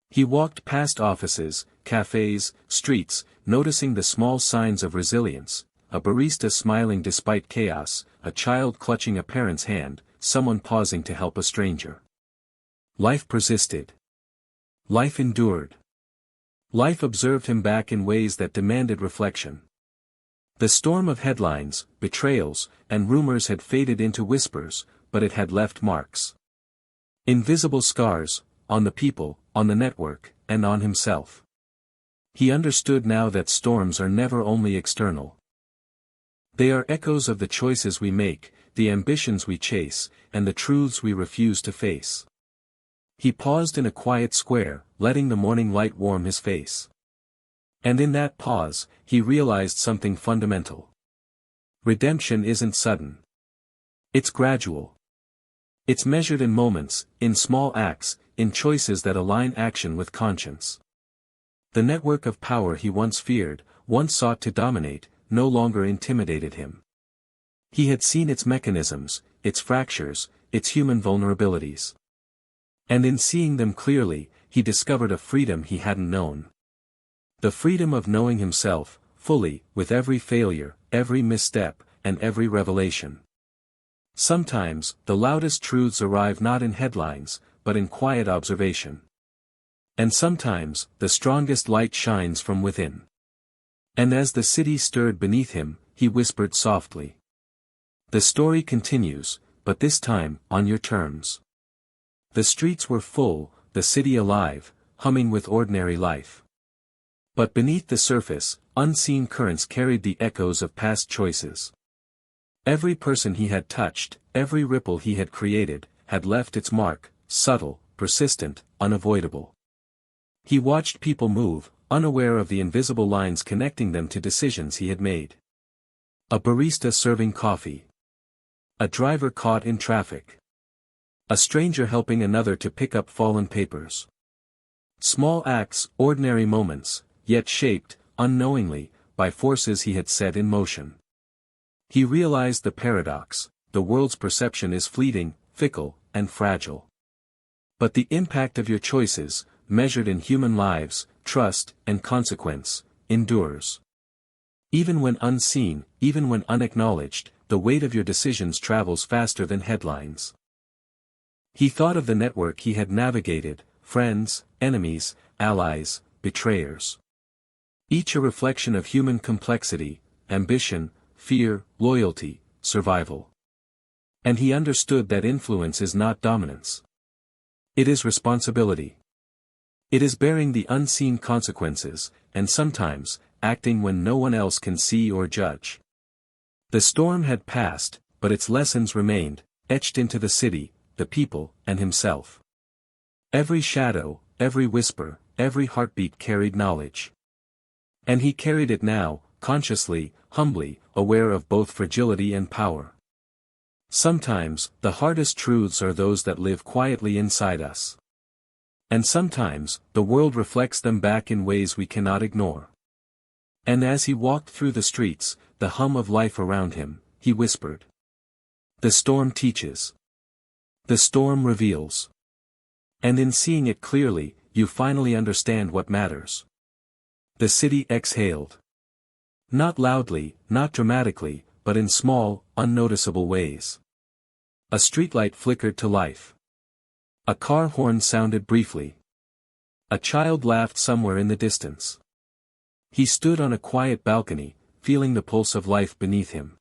He walked past offices, cafes, streets, noticing the small signs of resilience, a barista smiling despite chaos, a child clutching a parent's hand, someone pausing to help a stranger. Life persisted. Life endured. Life observed him back in ways that demanded reflection. The storm of headlines, betrayals, and rumors had faded into whispers, but it had left marks. Invisible scars, on the people, on the network, and on himself. He understood now that storms are never only external. They are echoes of the choices we make, the ambitions we chase, and the truths we refuse to face. He paused in a quiet square, letting the morning light warm his face. And in that pause, he realized something fundamental. Redemption isn't sudden. It's gradual. It's measured in moments, in small acts, in choices that align action with conscience. The network of power he once feared, once sought to dominate, no longer intimidated him. He had seen its mechanisms, its fractures, its human vulnerabilities. And in seeing them clearly, he discovered a freedom he hadn't known. The freedom of knowing himself, fully, with every failure, every misstep, and every revelation. Sometimes, the loudest truths arrive not in headlines, but in quiet observation. And sometimes, the strongest light shines from within. And as the city stirred beneath him, he whispered softly. The story continues, but this time, on your terms. The streets were full, the city alive, humming with ordinary life. But beneath the surface, unseen currents carried the echoes of past choices. Every person he had touched, every ripple he had created, had left its mark, subtle, persistent, unavoidable. He watched people move, unaware of the invisible lines connecting them to decisions he had made. A barista serving coffee. A driver caught in traffic. A stranger helping another to pick up fallen papers. Small acts, ordinary moments, yet shaped, unknowingly, by forces he had set in motion. He realized the paradox: the world's perception is fleeting, fickle, and fragile. But the impact of your choices, measured in human lives, trust, and consequence, endures. Even when unseen, even when unacknowledged, the weight of your decisions travels faster than headlines. He thought of the network he had navigated: friends, enemies, allies, betrayers. Each a reflection of human complexity, ambition, fear, loyalty, survival. And he understood that influence is not dominance. It is responsibility. It is bearing the unseen consequences, and sometimes, acting when no one else can see or judge. The storm had passed, but its lessons remained, etched into the city, the people, and himself. Every shadow, every whisper, every heartbeat carried knowledge. And he carried it now, consciously, humbly, aware of both fragility and power. Sometimes, the hardest truths are those that live quietly inside us. And sometimes, the world reflects them back in ways we cannot ignore. And as he walked through the streets, the hum of life around him, he whispered. The storm teaches. The storm reveals. And in seeing it clearly, you finally understand what matters. The city exhaled. Not loudly, not dramatically, but in small, unnoticeable ways. A streetlight flickered to life. A car horn sounded briefly. A child laughed somewhere in the distance. He stood on a quiet balcony, feeling the pulse of life beneath him.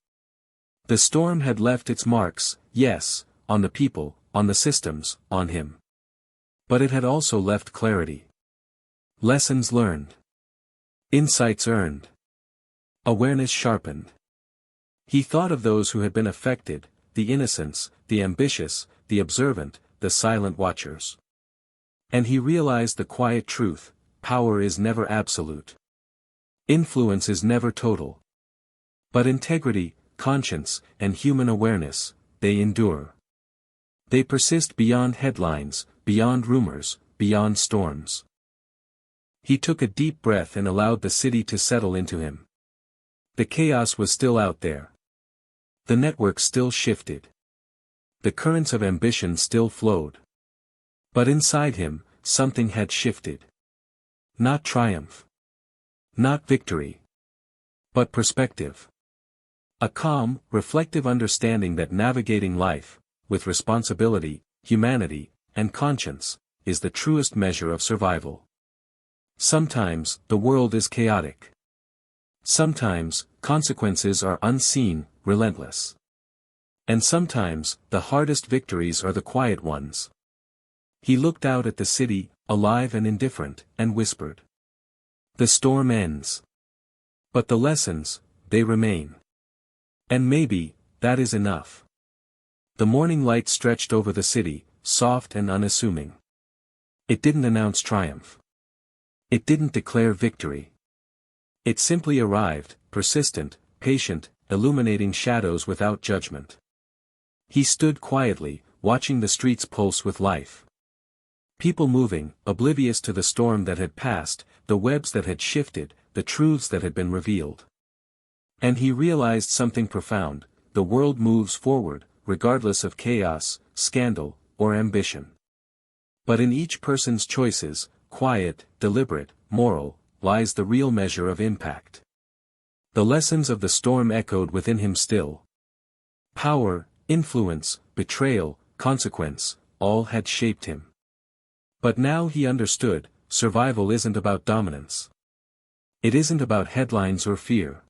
The storm had left its marks, yes, on the people, on the systems, on him. But it had also left clarity. Lessons learned. Insights earned. Awareness sharpened. He thought of those who had been affected, the innocents, the ambitious, the observant, the silent watchers. And he realized the quiet truth: power is never absolute. Influence is never total. But integrity, conscience, and human awareness, they endure. They persist beyond headlines, beyond rumors, beyond storms. He took a deep breath and allowed the city to settle into him. The chaos was still out there. The network still shifted. The currents of ambition still flowed. But inside him, something had shifted. Not triumph. Not victory. But perspective. A calm, reflective understanding that navigating life, with responsibility, humanity, and conscience, is the truest measure of survival. Sometimes, the world is chaotic. Sometimes, consequences are unseen, relentless. And sometimes, the hardest victories are the quiet ones. He looked out at the city, alive and indifferent, and whispered. The storm ends. But the lessons, they remain. And maybe, that is enough. The morning light stretched over the city, soft and unassuming. It didn't announce triumph. It didn't declare victory. It simply arrived, persistent, patient, illuminating shadows without judgment. He stood quietly, watching the streets pulse with life. People moving, oblivious to the storm that had passed, the webs that had shifted, the truths that had been revealed. And he realized something profound: the world moves forward, regardless of chaos, scandal, or ambition. But in each person's choices, quiet, deliberate, moral, lies the real measure of impact. The lessons of the storm echoed within him still. Power, influence, betrayal, consequence, all had shaped him. But now he understood: survival isn't about dominance. It isn't about headlines or fear.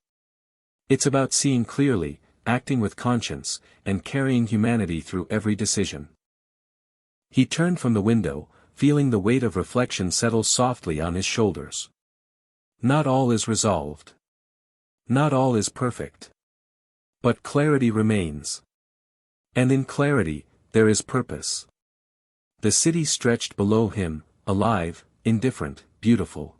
It's about seeing clearly, acting with conscience, and carrying humanity through every decision. He turned from the window, feeling the weight of reflection settle softly on his shoulders. Not all is resolved. Not all is perfect. But clarity remains. And in clarity, there is purpose. The city stretched below him, alive, indifferent, beautiful.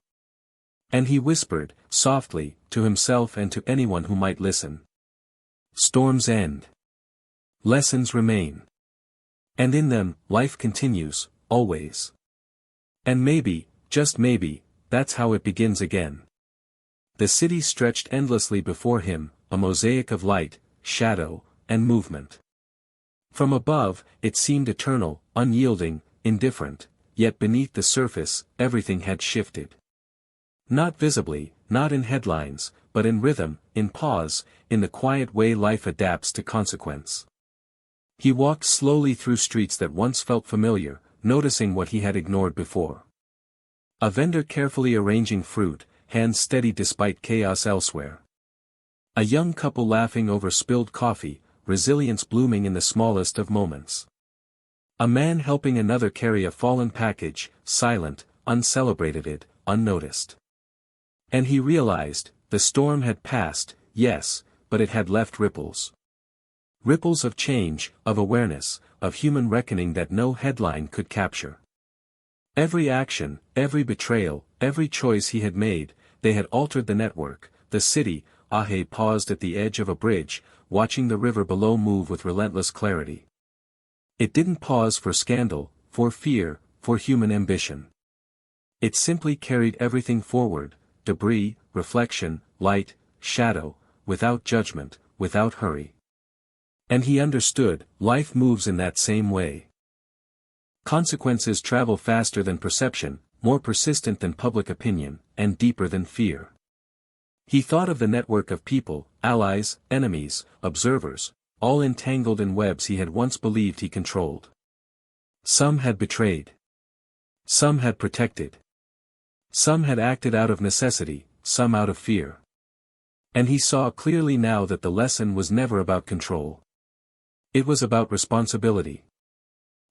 And he whispered, softly, to himself and to anyone who might listen. Storms end. Lessons remain. And in them, life continues, always. And maybe, just maybe, that's how it begins again. The city stretched endlessly before him, a mosaic of light, shadow, and movement. From above, it seemed eternal, unyielding, indifferent, yet beneath the surface, everything had shifted. Not visibly, not in headlines, but in rhythm, in pause, in the quiet way life adapts to consequence. He walked slowly through streets that once felt familiar, noticing what he had ignored before. A vendor carefully arranging fruit, hands steady despite chaos elsewhere. A young couple laughing over spilled coffee, resilience blooming in the smallest of moments. A man helping another carry a fallen package, silent, uncelebrated, unnoticed. And he realized, the storm had passed, yes, but it had left ripples. Ripples of change, of awareness, of human reckoning that no headline could capture. Every action, every betrayal, every choice he had made, they had altered the network. The city, Ahe paused at the edge of a bridge, watching the river below move with relentless clarity. It didn't pause for scandal, for fear, for human ambition. It simply carried everything forward, debris, reflection, light, shadow, without judgment, without hurry. And he understood, life moves in that same way. Consequences travel faster than perception, more persistent than public opinion, and deeper than fear. He thought of the network of people, allies, enemies, observers, all entangled in webs he had once believed he controlled. Some had betrayed. Some had protected. Some had acted out of necessity, some out of fear. And he saw clearly now that the lesson was never about control. It was about responsibility.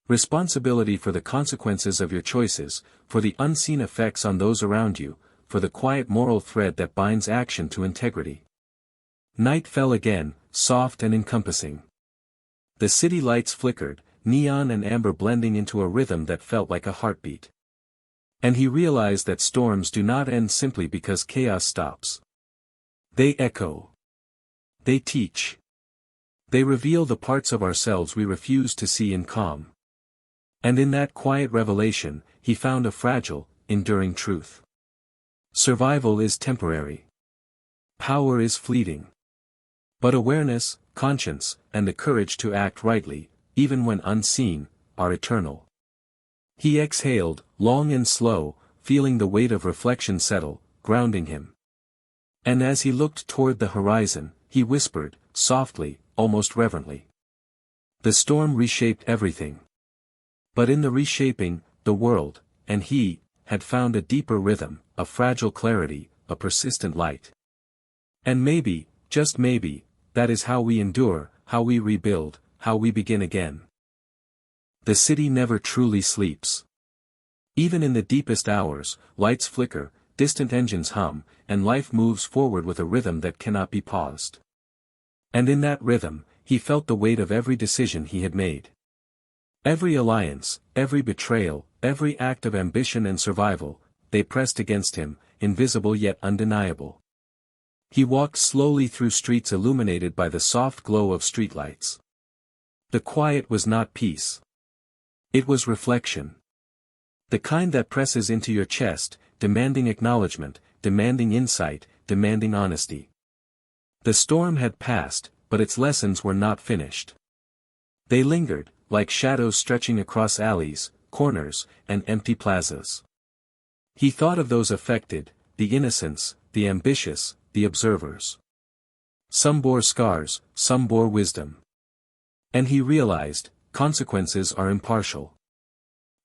Responsibility for the consequences of your choices, for the unseen effects on those around you, for the quiet moral thread that binds action to integrity. Night fell again, soft and encompassing. The city lights flickered, neon and amber blending into a rhythm that felt like a heartbeat. And he realized that storms do not end simply because chaos stops. They echo. They teach. They reveal the parts of ourselves we refuse to see in calm. And in that quiet revelation, he found a fragile, enduring truth. Survival is temporary. Power is fleeting. But awareness, conscience, and the courage to act rightly, even when unseen, are eternal. He exhaled, long and slow, feeling the weight of reflection settle, grounding him. And as he looked toward the horizon, he whispered, softly, almost reverently. The storm reshaped everything. But in the reshaping, the world, and he, had found a deeper rhythm, a fragile clarity, a persistent light. And maybe, just maybe, that is how we endure, how we rebuild, how we begin again. The city never truly sleeps. Even in the deepest hours, lights flicker, distant engines hum, and life moves forward with a rhythm that cannot be paused. And in that rhythm, he felt the weight of every decision he had made. Every alliance, every betrayal, every act of ambition and survival, they pressed against him, invisible yet undeniable. He walked slowly through streets illuminated by the soft glow of streetlights. The quiet was not peace. It was reflection. The kind that presses into your chest, demanding acknowledgement, demanding insight, demanding honesty. The storm had passed, but its lessons were not finished. They lingered, like shadows stretching across alleys, corners, and empty plazas. He thought of those affected, the innocents, the ambitious, the observers. Some bore scars, some bore wisdom. And he realized, consequences are impartial.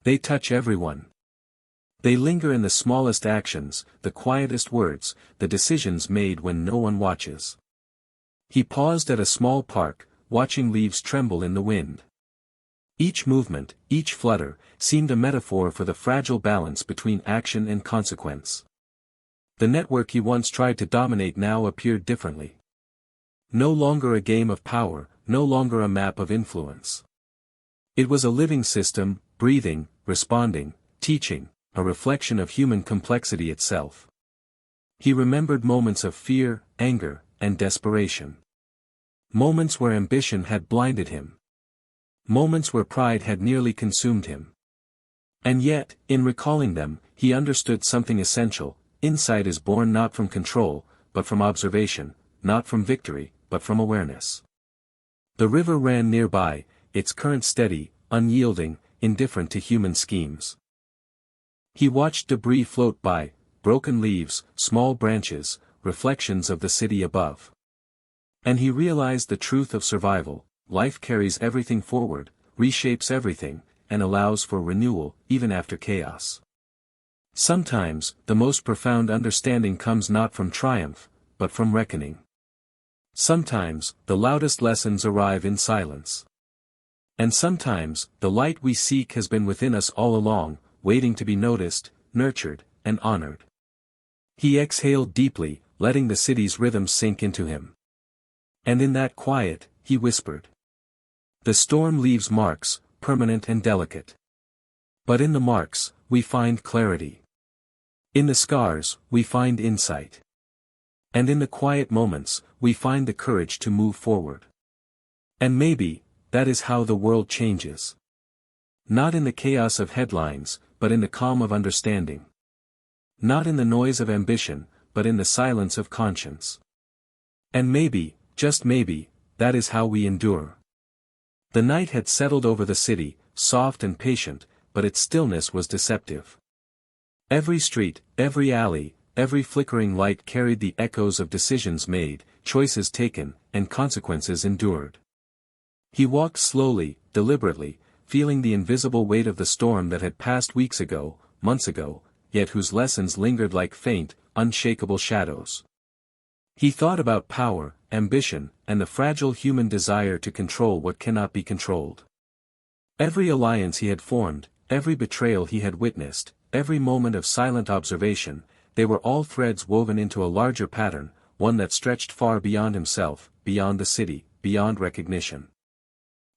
They touch everyone. They linger in the smallest actions, the quietest words, the decisions made when no one watches. He paused at a small park, watching leaves tremble in the wind. Each movement, each flutter, seemed a metaphor for the fragile balance between action and consequence. The network he once tried to dominate now appeared differently. No longer a game of power, no longer a map of influence. It was a living system, breathing, responding, teaching, a reflection of human complexity itself. He remembered moments of fear, anger, and desperation. Moments where ambition had blinded him. Moments where pride had nearly consumed him. And yet, in recalling them, he understood something essential: insight is born not from control, but from observation, not from victory, but from awareness. The river ran nearby, its current steady, unyielding, indifferent to human schemes. He watched debris float by, broken leaves, small branches, reflections of the city above. And he realized the truth of survival: life carries everything forward, reshapes everything, and allows for renewal, even after chaos. Sometimes, the most profound understanding comes not from triumph, but from reckoning. Sometimes, the loudest lessons arrive in silence. And sometimes, the light we seek has been within us all along, waiting to be noticed, nurtured, and honored. He exhaled deeply, letting the city's rhythm sink into him. And in that quiet, he whispered. The storm leaves marks, permanent and delicate. But in the marks, we find clarity. In the scars, we find insight. And in the quiet moments, we find the courage to move forward. And maybe, that is how the world changes. Not in the chaos of headlines, but in the calm of understanding. Not in the noise of ambition, but in the silence of conscience. And maybe, just maybe, that is how we endure. The night had settled over the city, soft and patient, but its stillness was deceptive. Every street, every alley, every flickering light carried the echoes of decisions made, choices taken, and consequences endured. He walked slowly, deliberately, feeling the invisible weight of the storm that had passed weeks ago, months ago, yet whose lessons lingered like faint, unshakable shadows. He thought about power, ambition, and the fragile human desire to control what cannot be controlled. Every alliance he had formed, every betrayal he had witnessed, every moment of silent observation, they were all threads woven into a larger pattern, one that stretched far beyond himself, beyond the city, beyond recognition.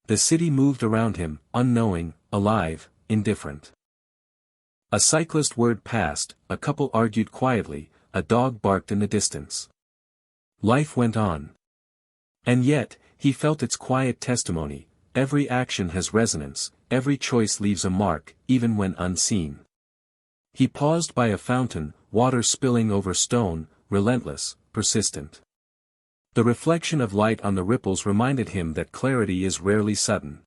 The city moved around him, unknowing, alive, indifferent. A cyclist whirred past, a couple argued quietly, a dog barked in the distance. Life went on. And yet, he felt its quiet testimony: every action has resonance, every choice leaves a mark, even when unseen. He paused by a fountain, water spilling over stone, relentless, persistent. The reflection of light on the ripples reminded him that clarity is rarely sudden.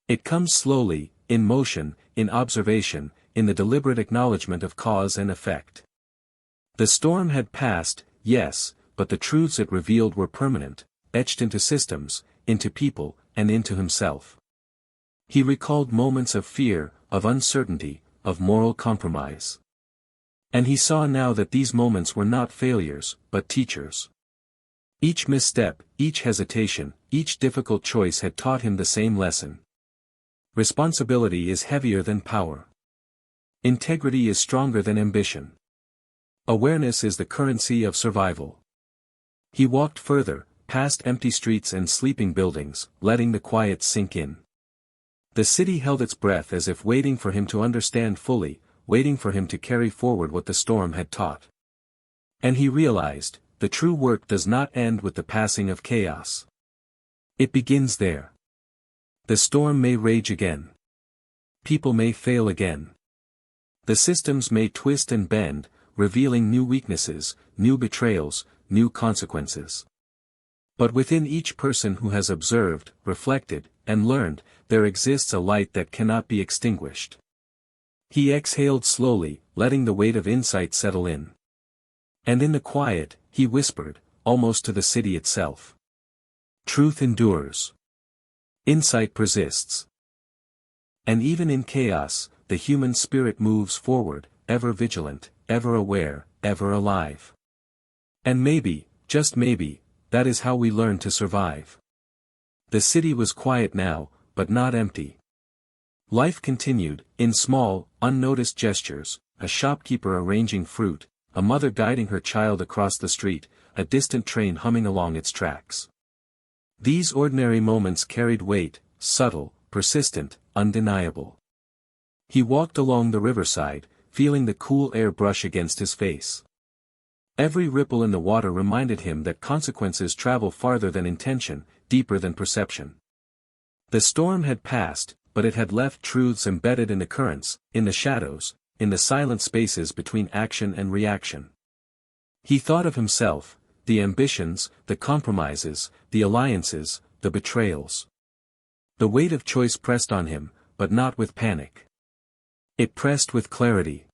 It comes slowly, in motion, in observation, in the deliberate acknowledgement of cause and effect. The storm had passed, yes, but the truths it revealed were permanent, etched into systems, into people, and into himself. He recalled moments of fear, of uncertainty, of moral compromise. And he saw now that these moments were not failures, but teachers. Each misstep, each hesitation, each difficult choice had taught him the same lesson. Responsibility is heavier than power. Integrity is stronger than ambition. Awareness is the currency of survival. He walked further, past empty streets and sleeping buildings, letting the quiet sink in. The city held its breath as if waiting for him to understand fully, waiting for him to carry forward what the storm had taught. And he realized, the true work does not end with the passing of chaos. It begins there. The storm may rage again. People may fail again. The systems may twist and bend, revealing new weaknesses, new betrayals, new consequences. But within each person who has observed, reflected, and learned, there exists a light that cannot be extinguished. He exhaled slowly, letting the weight of insight settle in. And in the quiet, he whispered, almost to the city itself. Truth endures. Insight persists. And even in chaos, the human spirit moves forward, ever vigilant, ever aware, ever alive. And maybe, just maybe, that is how we learn to survive. The city was quiet now, but not empty. Life continued, in small, unnoticed gestures: a shopkeeper arranging fruit, a mother guiding her child across the street, a distant train humming along its tracks. These ordinary moments carried weight, subtle, persistent, undeniable. He walked along the riverside, feeling the cool air brush against his face. Every ripple in the water reminded him that consequences travel farther than intention, deeper than perception. The storm had passed, but it had left truths embedded in the currents, in the shadows, in the silent spaces between action and reaction. He thought of himself, the ambitions, the compromises, the alliances, the betrayals. The weight of choice pressed on him, but not with panic. It pressed with clarity.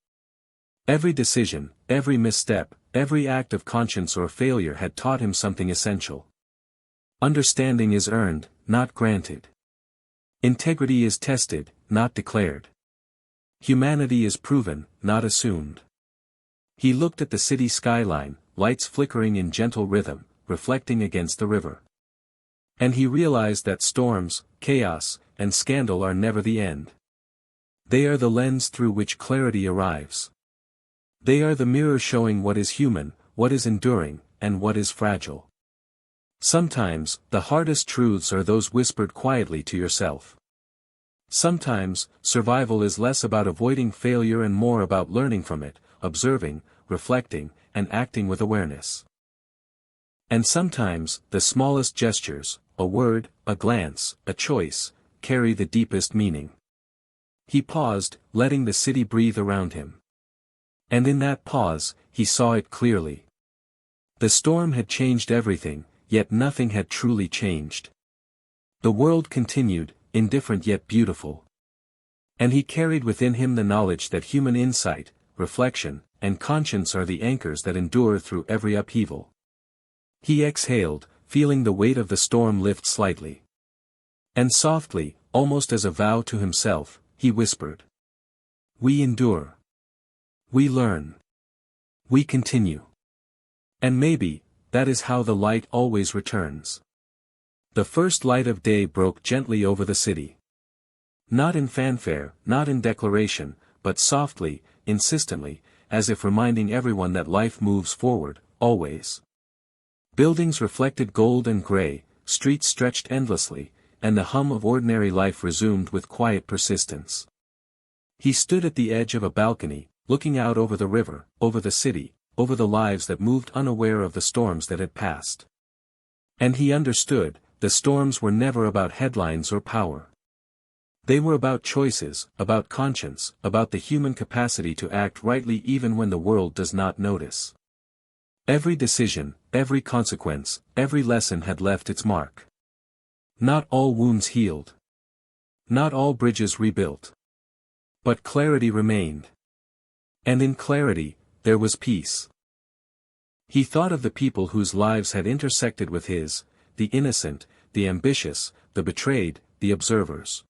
Every decision, every misstep, every act of conscience or failure had taught him something essential. Understanding is earned, not granted. Integrity is tested, not declared. Humanity is proven, not assumed. He looked at the city skyline, lights flickering in gentle rhythm, reflecting against the river. And he realized that storms, chaos, and scandal are never the end. They are the lens through which clarity arrives. They are the mirror showing what is human, what is enduring, and what is fragile. Sometimes, the hardest truths are those whispered quietly to yourself. Sometimes, survival is less about avoiding failure and more about learning from it, observing, reflecting, and acting with awareness. And sometimes, the smallest gestures, a word, a glance, a choice, carry the deepest meaning. He paused, letting the city breathe around him. And in that pause, he saw it clearly. The storm had changed everything, yet nothing had truly changed. The world continued, indifferent yet beautiful. And he carried within him the knowledge that human insight, reflection, and conscience are the anchors that endure through every upheaval. He exhaled, feeling the weight of the storm lift slightly. And softly, almost as a vow to himself, he whispered. We endure. We learn. We continue. And maybe, that is how the light always returns. The first light of day broke gently over the city. Not in fanfare, not in declaration, but softly, insistently, as if reminding everyone that life moves forward, always. Buildings reflected gold and gray, streets stretched endlessly, and the hum of ordinary life resumed with quiet persistence. He stood at the edge of a balcony, looking out over the river, over the city, over the lives that moved unaware of the storms that had passed. And he understood, the storms were never about headlines or power. They were about choices, about conscience, about the human capacity to act rightly even when the world does not notice. Every decision, every consequence, every lesson had left its mark. Not all wounds healed. Not all bridges rebuilt. But clarity remained. And in clarity, there was peace. He thought of the people whose lives had intersected with his, the innocent, the ambitious, the betrayed, the observers.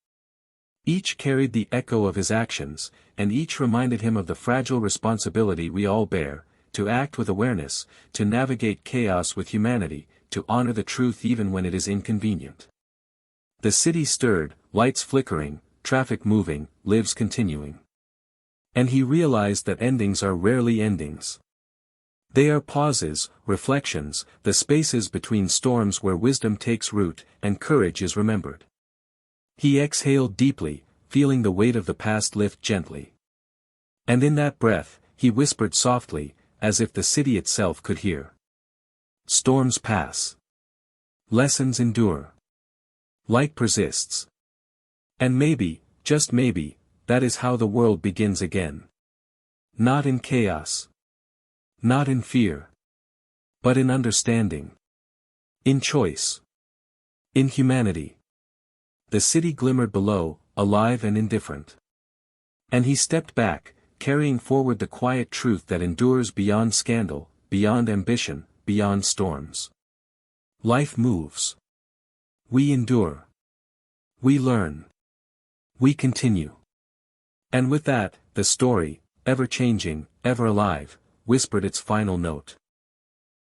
Each carried the echo of his actions, and each reminded him of the fragile responsibility we all bear, to act with awareness, to navigate chaos with humanity, to honor the truth even when it is inconvenient. The city stirred, lights flickering, traffic moving, lives continuing. And he realized that endings are rarely endings. They are pauses, reflections, the spaces between storms where wisdom takes root, and courage is remembered. He exhaled deeply, feeling the weight of the past lift gently. And in that breath, he whispered softly, as if the city itself could hear. Storms pass. Lessons endure. Light persists. And maybe, just maybe, that is how the world begins again. Not in chaos. Not in fear. But in understanding. In choice. In humanity. The city glimmered below, alive and indifferent. And he stepped back, carrying forward the quiet truth that endures beyond scandal, beyond ambition, beyond storms. Life moves. We endure. We learn. We continue. And with that, the story, ever changing, ever alive, whispered its final note.